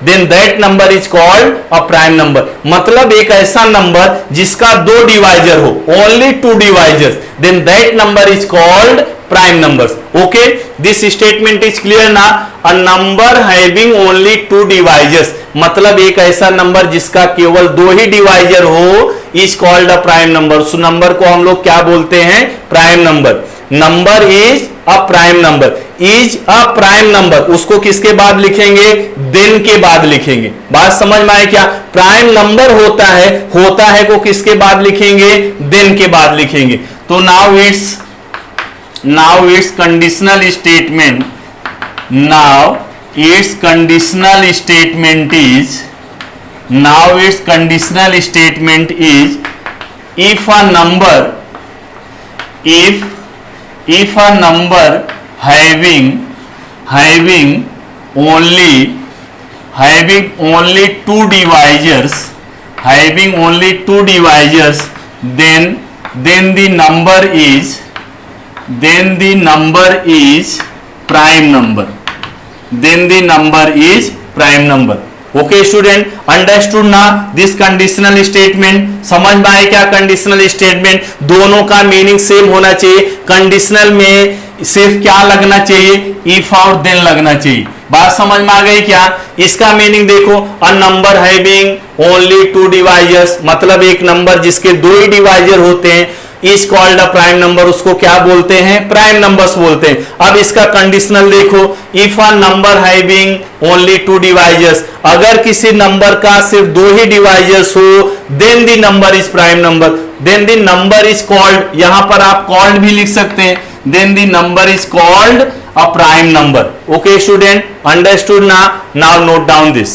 then that number is called a prime number. मतलब एक ऐसा नंबर जिसका दो डिवाइजर हो, only two divisors, then that number is called prime numbers. Okay, this statement is clear ना? A number having only two divisors, मतलब एक ऐसा नंबर जिसका केवल दो ही डिवाइजर हो, is called a prime number. उस नंबर को हम लोग क्या बोलते हैं? Prime number. Number is a prime number, is a prime number, उसको किसके बाद लिखेंगे? देन के बाद लिखेंगे। बात समझ में आए क्या? प्राइम नंबर होता है को किसके बाद लिखेंगे? देन के बाद लिखेंगे। तो now its conditional statement is if a number having having only two divisors, then the number is prime number. Okay student, understood ना दिस कंडीशनल स्टेटमेंट? समझ में आए क्या कंडीशनल स्टेटमेंट? दोनों का मीनिंग सेम होना चाहिए। कंडीशनल में सिर्फ क्या लगना चाहिए? इफ और देन लगना चाहिए। बात समझ में आ गई क्या? इसका मीनिंग देखो, a number having only two divisors, मतलब एक नंबर जिसके दो ही डिवाइजर होते हैं, is called a prime number, उसको क्या बोलते हैं? प्राइम नंबर्स बोलते हैं। अब इसका कंडीशनल देखो, if a number having only two divisors, अगर किसी नंबर का सिर्फ दो ही डिवाइजर्स हो, then the number is prime number, then the number is called, यहां पर आप कॉल्ड भी लिख सकते हैं, then the number is called a prime number. Okay student, understood ना? Now note down this.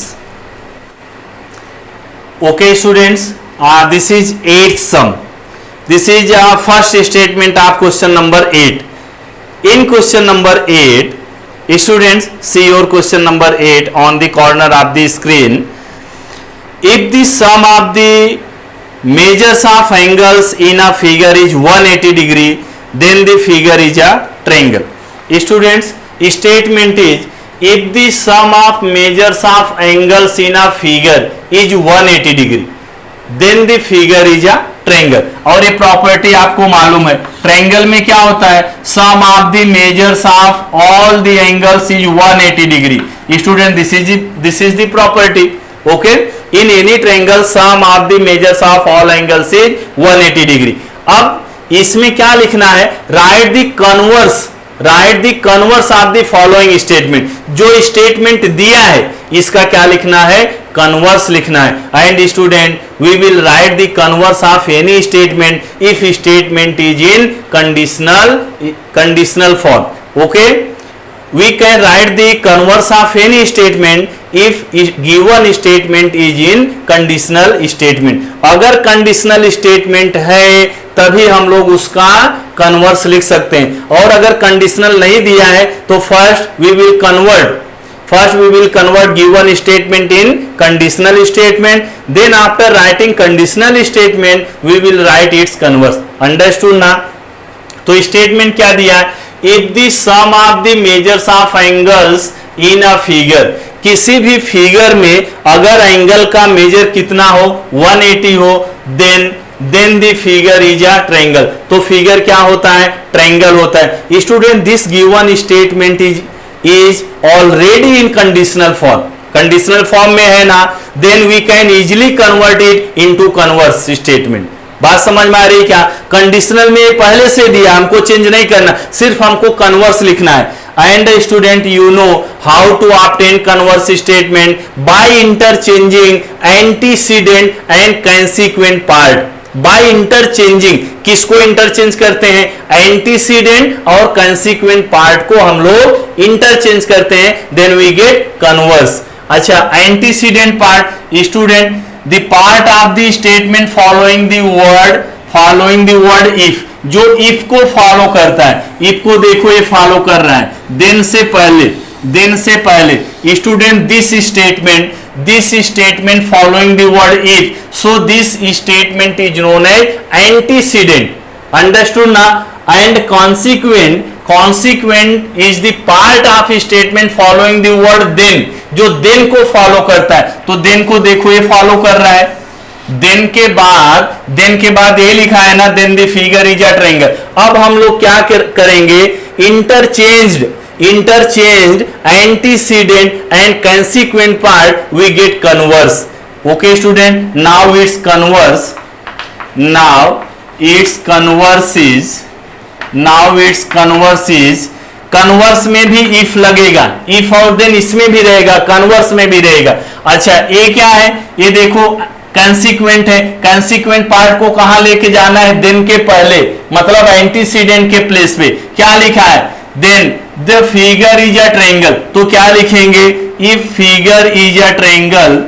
Okay students, this is 8th sum. This is first statement of question number 8. In question number 8, students see your question number 8 on the corner of the screen. If the sum of the measures of angles in a figure is 180 degree, then the figure is a triangle. Students, statement is if the sum of measures of angles in a figure is 180 degree, then the figure is a triangle. और ये property आपको मालूम है, triangle में क्या होता है? Sum of the measures of all the angles is 180 degree. Student, this is the property. Okay, in any triangle sum of the measures of all angles is 180 degree. अब इसमें क्या लिखना है? Write the converse of the following statement. जो statement दिया है इसका क्या लिखना है? कन्वर्स लिखना है। And student, we will write the converse of any statement if statement is in conditional form. Okay, we can write the converse of any statement if given statement is in conditional statement. अगर conditional statement है तभी हम लोग उसका converse लिख सकते हैं, और अगर कंडीशनल नहीं दिया है तो first we will convert given statement in conditional statement, then after writing conditional statement we will write its converse. Understood ना? तो स्टेटमेंट क्या दिया है? if the sum of the measures of angles in a figure, किसी भी figure में अगर angle का मेजर कितना हो? 180 हो, then the figure is a triangle। तो फिगर क्या होता है? ट्रायंगल होता है। Student, this given statement is already in conditional form, conditional form में है ना, then we can easily convert it into converse statement। बात समझ में आ रही है क्या? कंडीशनल में पहले से दिया, हमको चेंज नहीं करना, सिर्फ हमको कन्वर्स लिखना है। And student, you know how to obtain converse statement? By interchanging antecedent and consequent part. By interchanging, किसको इंटरचेंज करते हैं? एंटीसीडेंट और कंसीक्वेंट पार्ट को हम लोग इंटरचेंज करते हैं, देन वी गेट कन्वर्स। अच्छा, antecedent part, student, the part of the statement following the word if, जो इफ को फॉलो करता है। इफ को देखो ये फॉलो कर रहा है देन से पहले। Student, this statement following the word if, so this statement is known as antecedent। Understood ना? And consequent is the part of statement following the word then, जो then को फॉलो करता है। तो then को देखो ये फॉलो कर रहा है, then के बाद ये लिखा है ना, then the figure is a triangle। अब हम लोग क्या करेंगे? interchanged antecedent and consequent part we get converse। okay student, now its converse is converse में भी इफ लगेगा, इफ और देन इसमें भी रहेगा, कन्वर्स में भी रहेगा। अच्छा, ये क्या है? ये देखो कंसीक्वेंट है, कंसीक्वेंट पार्ट को कहां लेके जाना है? देन के पहले, मतलब एंटीसीडेंट के प्लेस पे। क्या लिखा है? Then the figure is a triangle. तो क्या लिखेंगे? If figure is a triangle,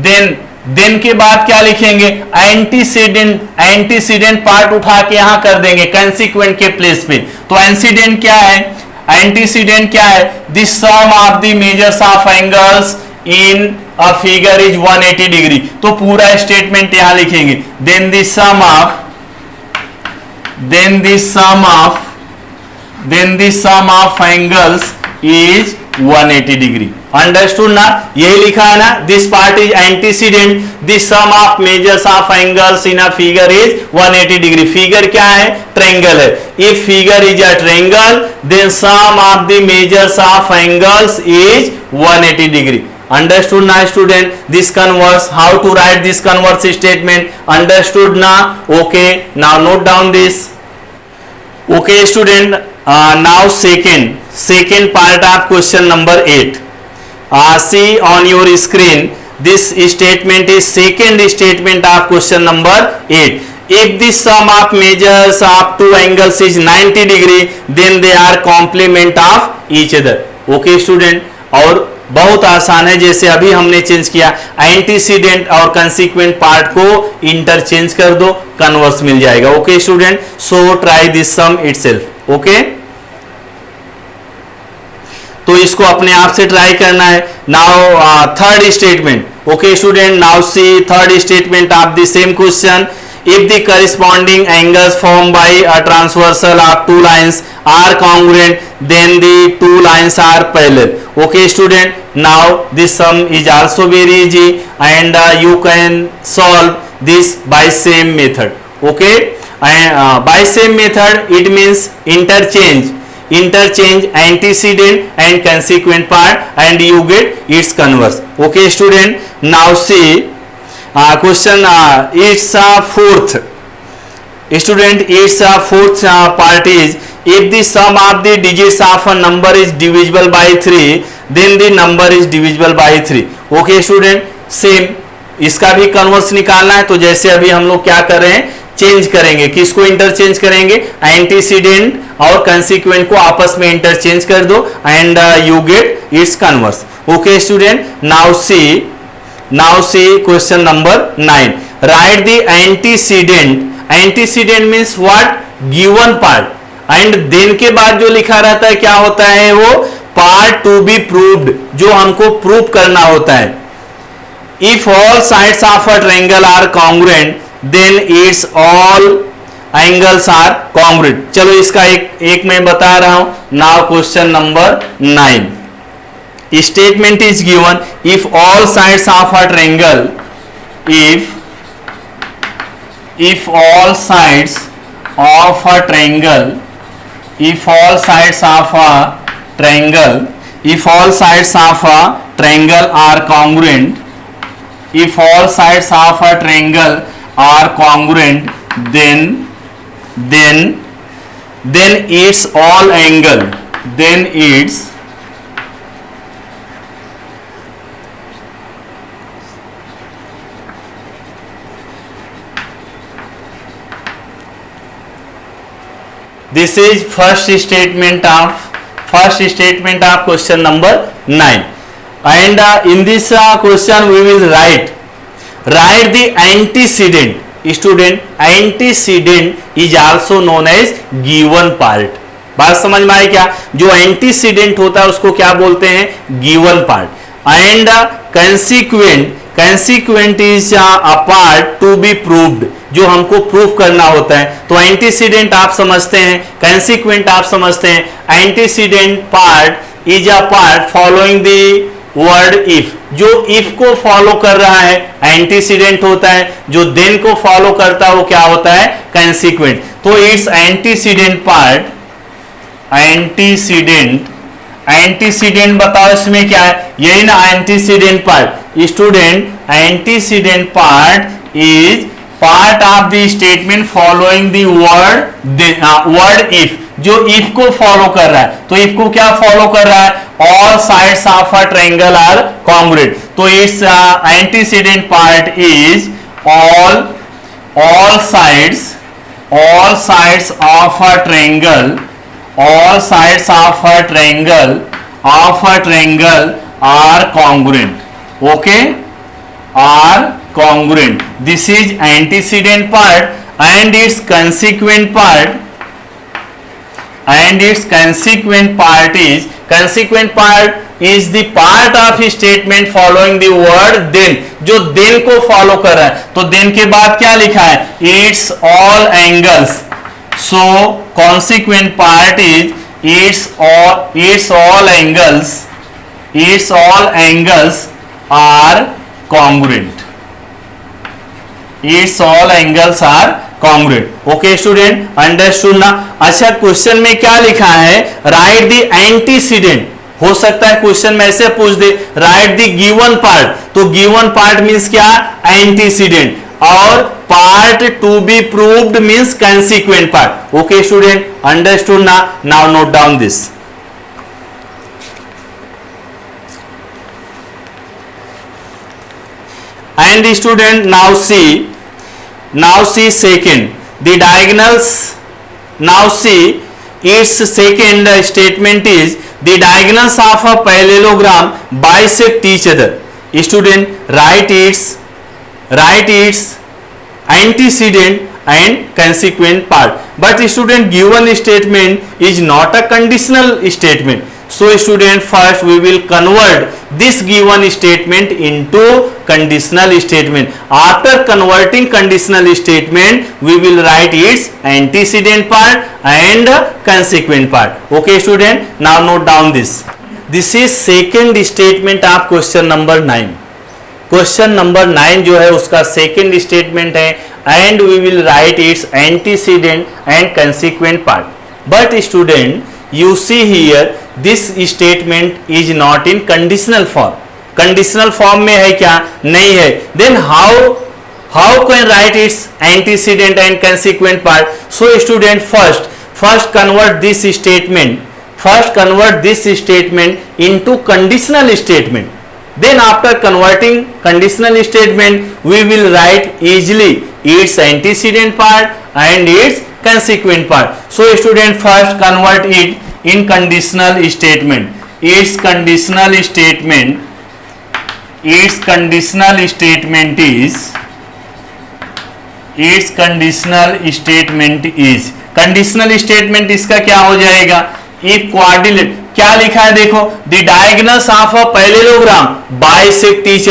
then then के बाद क्या लिखेंगे, एंटीसीडेंट पार्ट उठा के यहां कर देंगे कंसीक्वेंट के प्लेस पे। तो एंसीडेंट क्या है, एंटीसीडेंट क्या है, the sum of the measures of angles in a figure is 180 degree. तो पूरा स्टेटमेंट यहां लिखेंगे, then the sum of angles is 180 degree. Understood ना, यही लिखा है ना, this part is antecedent, the sum of measures of angles in a figure is 180 degree. Figure क्या है, ट्रायंगल है। If figure is a triangle then sum of the measures of angles is 180 degree. Understood now student, this converse, how to write this converse statement, understood now? Okay, now note down this. Okay student, now second part of question number 8. See on your screen, this statement is second statement of question number 8. If the sum of measures of two angles is 90 degree, then they are complement of each other. Okay student, और बहुत आसान है, जैसे अभी हमने change किया, antecedent और कंसीक्वेंट part को इंटरचेंज कर दो, कन्वर्स मिल जाएगा। Okay student, so try this sum itself. Okay, तो इसको अपने आप से ट्राई करना है। Now third statement. Okay student, now see third statement of the same question. If the corresponding angles formed by a transversal of two lines are congruent, then the two lines are parallel. Okay student, now this sum is also very easy and you can solve this by same method. Okay, and by same method it means interchange antecedent and consequent part and you get its converse. Okay student, now see question, it's fourth student, its fourth part is, if the sum of the digits of a number is divisible by 3 then the number is divisible by 3. okay student, same इसका भी converse निकालना है। तो जैसे अभी हम लोग क्या कर रहे हैं, चेंज करेंगे, किसको इंटरचेंज करेंगे, एंटीसीडेंट और कंसीक्वेंट को आपस में इंटरचेंज कर दो and you get it's converse. Okay student, now see question number 9. Write the antecedent means what, given part and then के बाद जो लिखा रहता है क्या होता है, वो part to be proved, जो हमको प्रूव करना होता है। If all sides of a triangle are congruent then its all angles are congruent. चलो इसका एक मैं बता रहा हूं। Now question number 9. Statement is given, if all sides of a triangle, if all sides of a triangle, if all sides of a triangle, if all sides of a triangle are congruent, if all sides of a triangle are congruent, then its all angle, then its this is first statement of question number 9 and in this question we will write the antecedent. student, antecedent is also known as given part. बात समझ में आई क्या, जो antecedent होता है उसको क्या बोलते हैं, given part. And consequent is a part to be proved, जो हमको प्रूव करना होता है। तो एंटीसीडेंट आप समझते हैं, कंसीक्वेंट आप समझते हैं। Antecedent part is a part following the word if, जो इफ को फॉलो कर रहा है एंटीसीडेंट होता है, जो देन को फॉलो करता है वो क्या होता है, कंसीक्वेंट। तो इट्स एंटीसीडेंट पार्ट, एंटीसीडेंट बताओ इसमें क्या है, यही ना antecedent part. Student, antecedent part is part of the statement following the word if, जो इफ को फॉलो कर रहा है। तो इफ को क्या फॉलो कर रहा है, all sides of a triangle are congruent. तो its antecedent part is all sides of a triangle are congruent. Okay, are congruent. This is antecedent part and its consequent part, is the part of statement following the word then, जो then को follow कर रहा है. तो then के बाद क्या लिखा है? Its all angles. So consequent part is its all angles are congruent. Its all angles are congruent. Okay student, understood ना? अच्छा, क्वेश्चन में क्या लिखा है? Write the antecedent. हो सकता है क्वेश्चन में ऐसे पूछ दे, राइट द गिवन पार्ट. तो गिवन पार्ट मींस क्या? एंटीसीडेंट. और part to be proved means consequent part. Okay student, understood ना? Now note down this. And the student now see second, the diagonals. Now see its second statement is the diagonals of a parallelogram bisect each other. Student, write its antecedent and consequent part. But student, given statement is not a conditional statement. So student, first we will convert this given statement into conditional statement. After converting conditional statement, we will write its antecedent part and consequent part. Okay student, now note down this. This is second statement of question number 9. Question number 9 जो है उसका second statement है, and we will write its antecedent and consequent part. But student, you see here this statement is not in conditional form. conditional form में है क्या? नहीं है. Then how can write its antecedent and consequent part? So student, first convert this statement into conditional statement. Then after converting conditional statement, we will write easily its antecedent part and its consequent part. So student, first convert it in conditional statement. Its conditional statement is conditional statement इसका क्या हो जाएगा? if quadrilateral. क्या लिखा है देखो? the diagonals of a parallelogram bisect each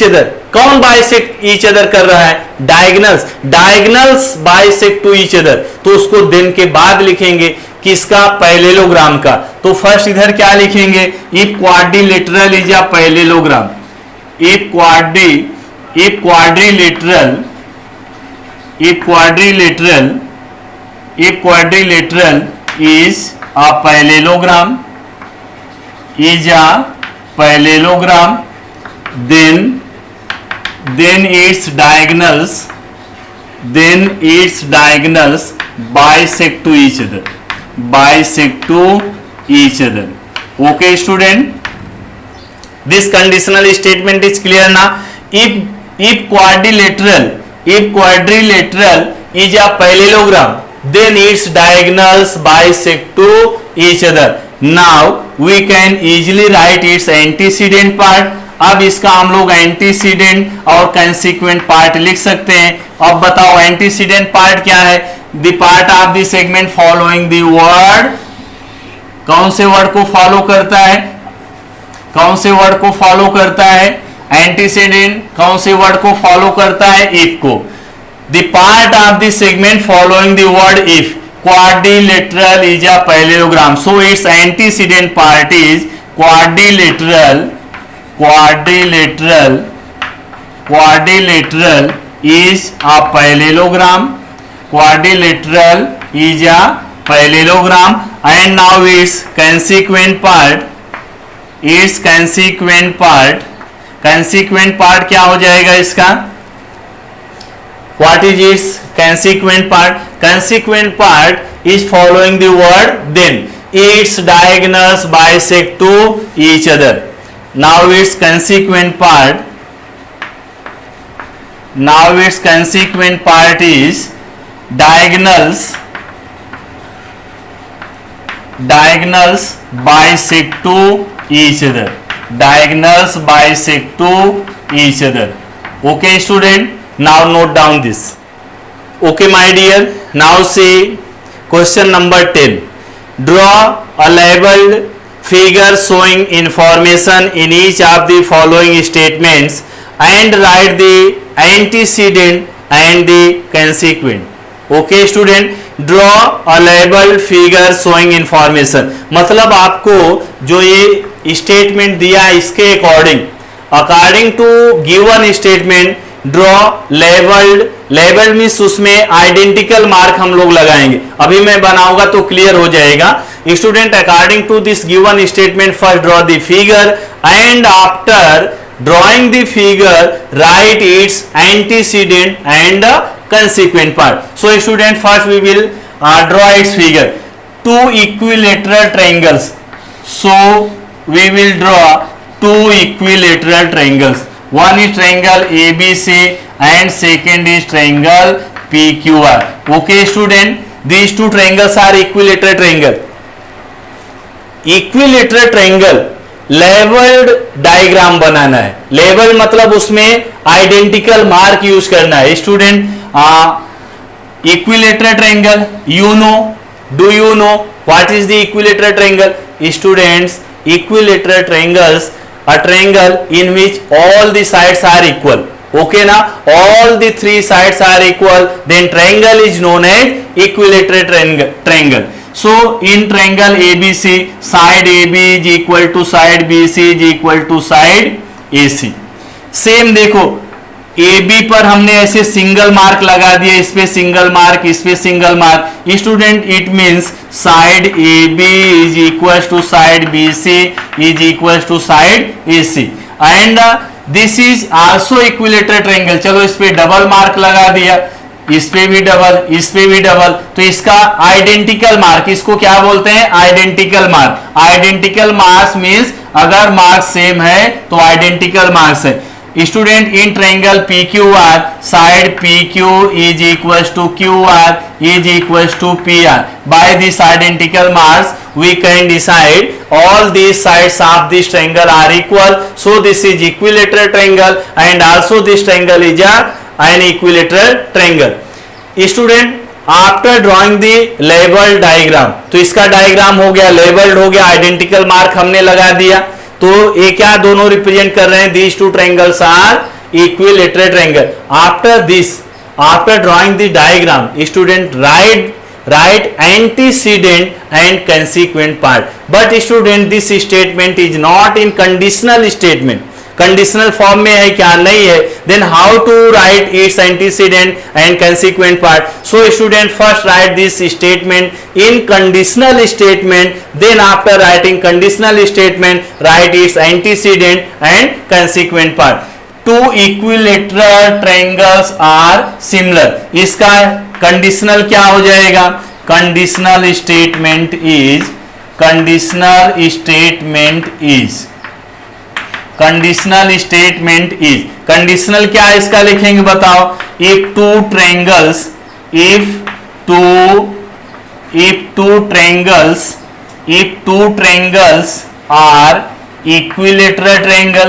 other. कौन bisect each other कर रहा है? Diagonals bisect to each other. तो उसको दिन के बाद लिखेंगे किसका? पैरेललोग्राम का. तो फर्स्ट इधर क्या लिखेंगे? If quadrilateral is a parallelogram. If quadrilateral is a parallelogram, then its diagonals bisect to each other. Okay student, this conditional statement is clear now. if quadrilateral is a parallelogram, then its diagonals bisect to each other. Now we can easily write its antecedent part. अब इसका हम लोग antecedent और कंसीक्वेंट part लिख सकते हैं. अब बताओ एंटीसीडेंट पार्ट क्या है? The part of the segment following the word. कौन से वर्ड को फॉलो करता है? एंटीसीडेंट कौन से वर्ड को फॉलो करता है? इफ को. The part of the segment following the word if. Quadrilateral is a parallelogram, so it's antecedent part is quadrilateral is a parallelogram. And now its consequent part क्या हो जाएगा इसका? What is its consequent part? Consequent part is following the word then. Its diagonals bisect to each other. Now its consequent part is diagonals bisect to each other. diagonals bisect to each other. Okay student, now note down this. Okay my dear, now see question number 10. Draw a labeled figure showing information in each of the following statements and write the antecedent and the consequent. Okay student, draw a labeled figure showing information, मतलब आपको जो ये statement दिया इसके according to given statement draw labelled. Labelled means उसमें identical mark हम लोग लगाएंगे. अभी मैं बनाऊंगा तो क्लियर हो जाएगा. Student according to this given statement first draw the figure and after drawing the figure write its antecedent and consequent part. So student, first we will draw its figure. Two equilateral triangles. So we will draw two equilateral triangles. One is triangle ABC and second is triangle PQR. Okay student, these two triangles are equilateral triangle. Equilateral triangle labelled diagram बनाना है. Label मतलब उसमें identical mark use करना है. Student, equilateral triangle you know, do you know what is the equilateral triangle? Students, equilateral triangles a triangle in which all the sides are equal. Okay ना, all the three sides are equal, then triangle is known as equilateral triangle. So in triangle ABC, side AB is equal to side BC is equal to side AC. Same देखो, AB पर हमने ऐसे single mark लगा दिया, इस पे single mark, इस पे single mark. Student, it means side AB is equal to side BC is equal to side AC and this is also equilateral triangle. चलो इस पे डबल मार्क लगा दिया, इस पे भी डबल, इस पे भी डबल, तो इसका आइडेंटिकल मार्क, इसको क्या बोलते हैं? Identical mark. Identical marks means अगर मार्क सेम है तो आइडेंटिकल मार्क्स है. Student, in triangle PQR side PQ is equal to QR is equal to PR. By this identical marks we can decide all these sides of this triangle are equal, so this is equilateral triangle and also this triangle is an equilateral triangle. Student, after drawing the labeled diagram, तो इसका diagram हो गया, labelled हो गया, identical mark हमने लगा दिया, तो ये क्या दोनों रिप्रेजेंट कर रहे हैं? these two triangles are equilateral triangle. After this, after drawing the diagram, student write antecedent and consequent part. But student, this statement is not in conditional statement. Conditional form में है क्या? नहीं है. Then how to write its antecedent and consequent part? So student, first write this statement in conditional statement, then after writing conditional statement write its antecedent and consequent part. Two equilateral triangles are similar. इसका conditional क्या हो जाएगा? Conditional statement is conditional statement is. Conditional क्या है इसका लिखेंगे बताओ? If two triangles are equilateral triangle,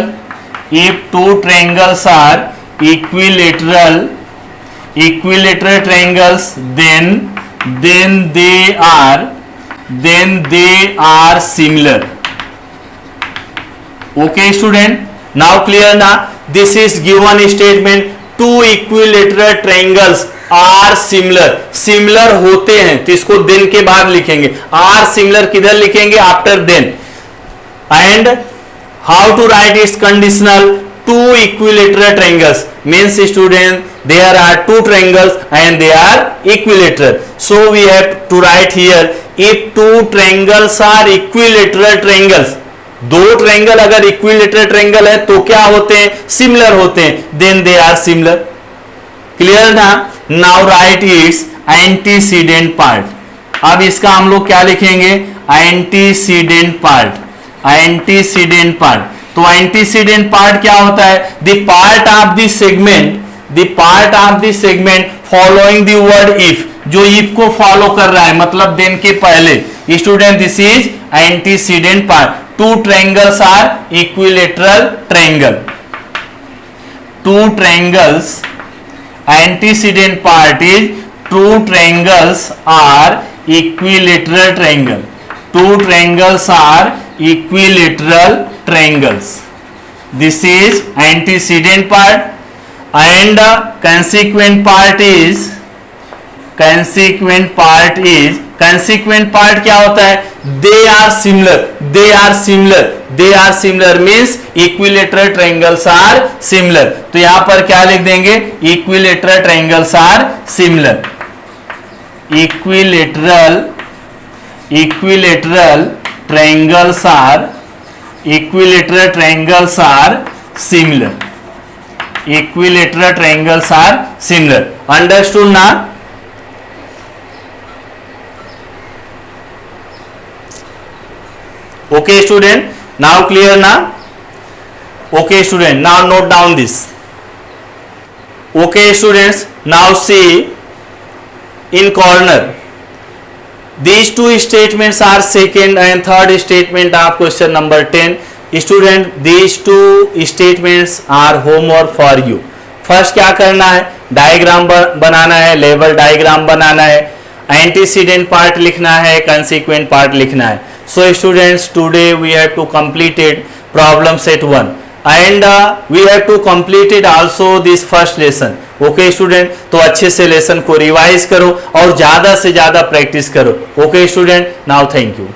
if two triangles are equilateral triangles, then they are similar. Okay student, now clear na? This is given statement, two equilateral triangles are similar होते हैं, तो इसको then के बाद लिखेंगे. Are similar किधर लिखेंगे? After then. And how to write its conditional? Two equilateral triangles means student, there are two triangles and they are equilateral. So we have to write here, if two triangles are equilateral triangles, दो triangle अगर equilateral triangle है तो क्या होते हैं? Similar होते हैं. Then they are similar. Clear ना? Now write its antecedent part. अब इसका हम लोग क्या लिखेंगे? Antecedent part. तो एंटीसीडेंट पार्ट क्या होता है? The part of the segment following the word if, जो इफ को फॉलो कर रहा है, मतलब देन के पहले. Student, this is antecedent part. two triangles are equilateral triangle. Two triangles, antecedent part is two triangles are equilateral triangle. Two triangles are equilateral triangles. This is antecedent part, and consequent part is consequent part क्या होता है? They are similar means equilateral triangles are similar. तो यहां पर क्या लिख देंगे? Equilateral triangles are similar. Equilateral triangles are similar. Equilateral triangles are similar. Understood ना? Okay student, now clear na? Okay student, now note down this. Okay students, now see in corner, these two statements are second and third statement of question number 10. Student, these two statements are homework for you. First क्या करना है? Diagram बनाना है, level diagram बनाना है, antecedent part लिखना है, कंसीक्वेंट part लिखना है. So students, today we have to completed problem set 1 and we have to completed also this first lesson. Okay student, तो अच्छे से लेसन को रिवाइज करो और ज़्यादा से ज़्यादा प्रैक्टिस करो. Okay student, now thank you.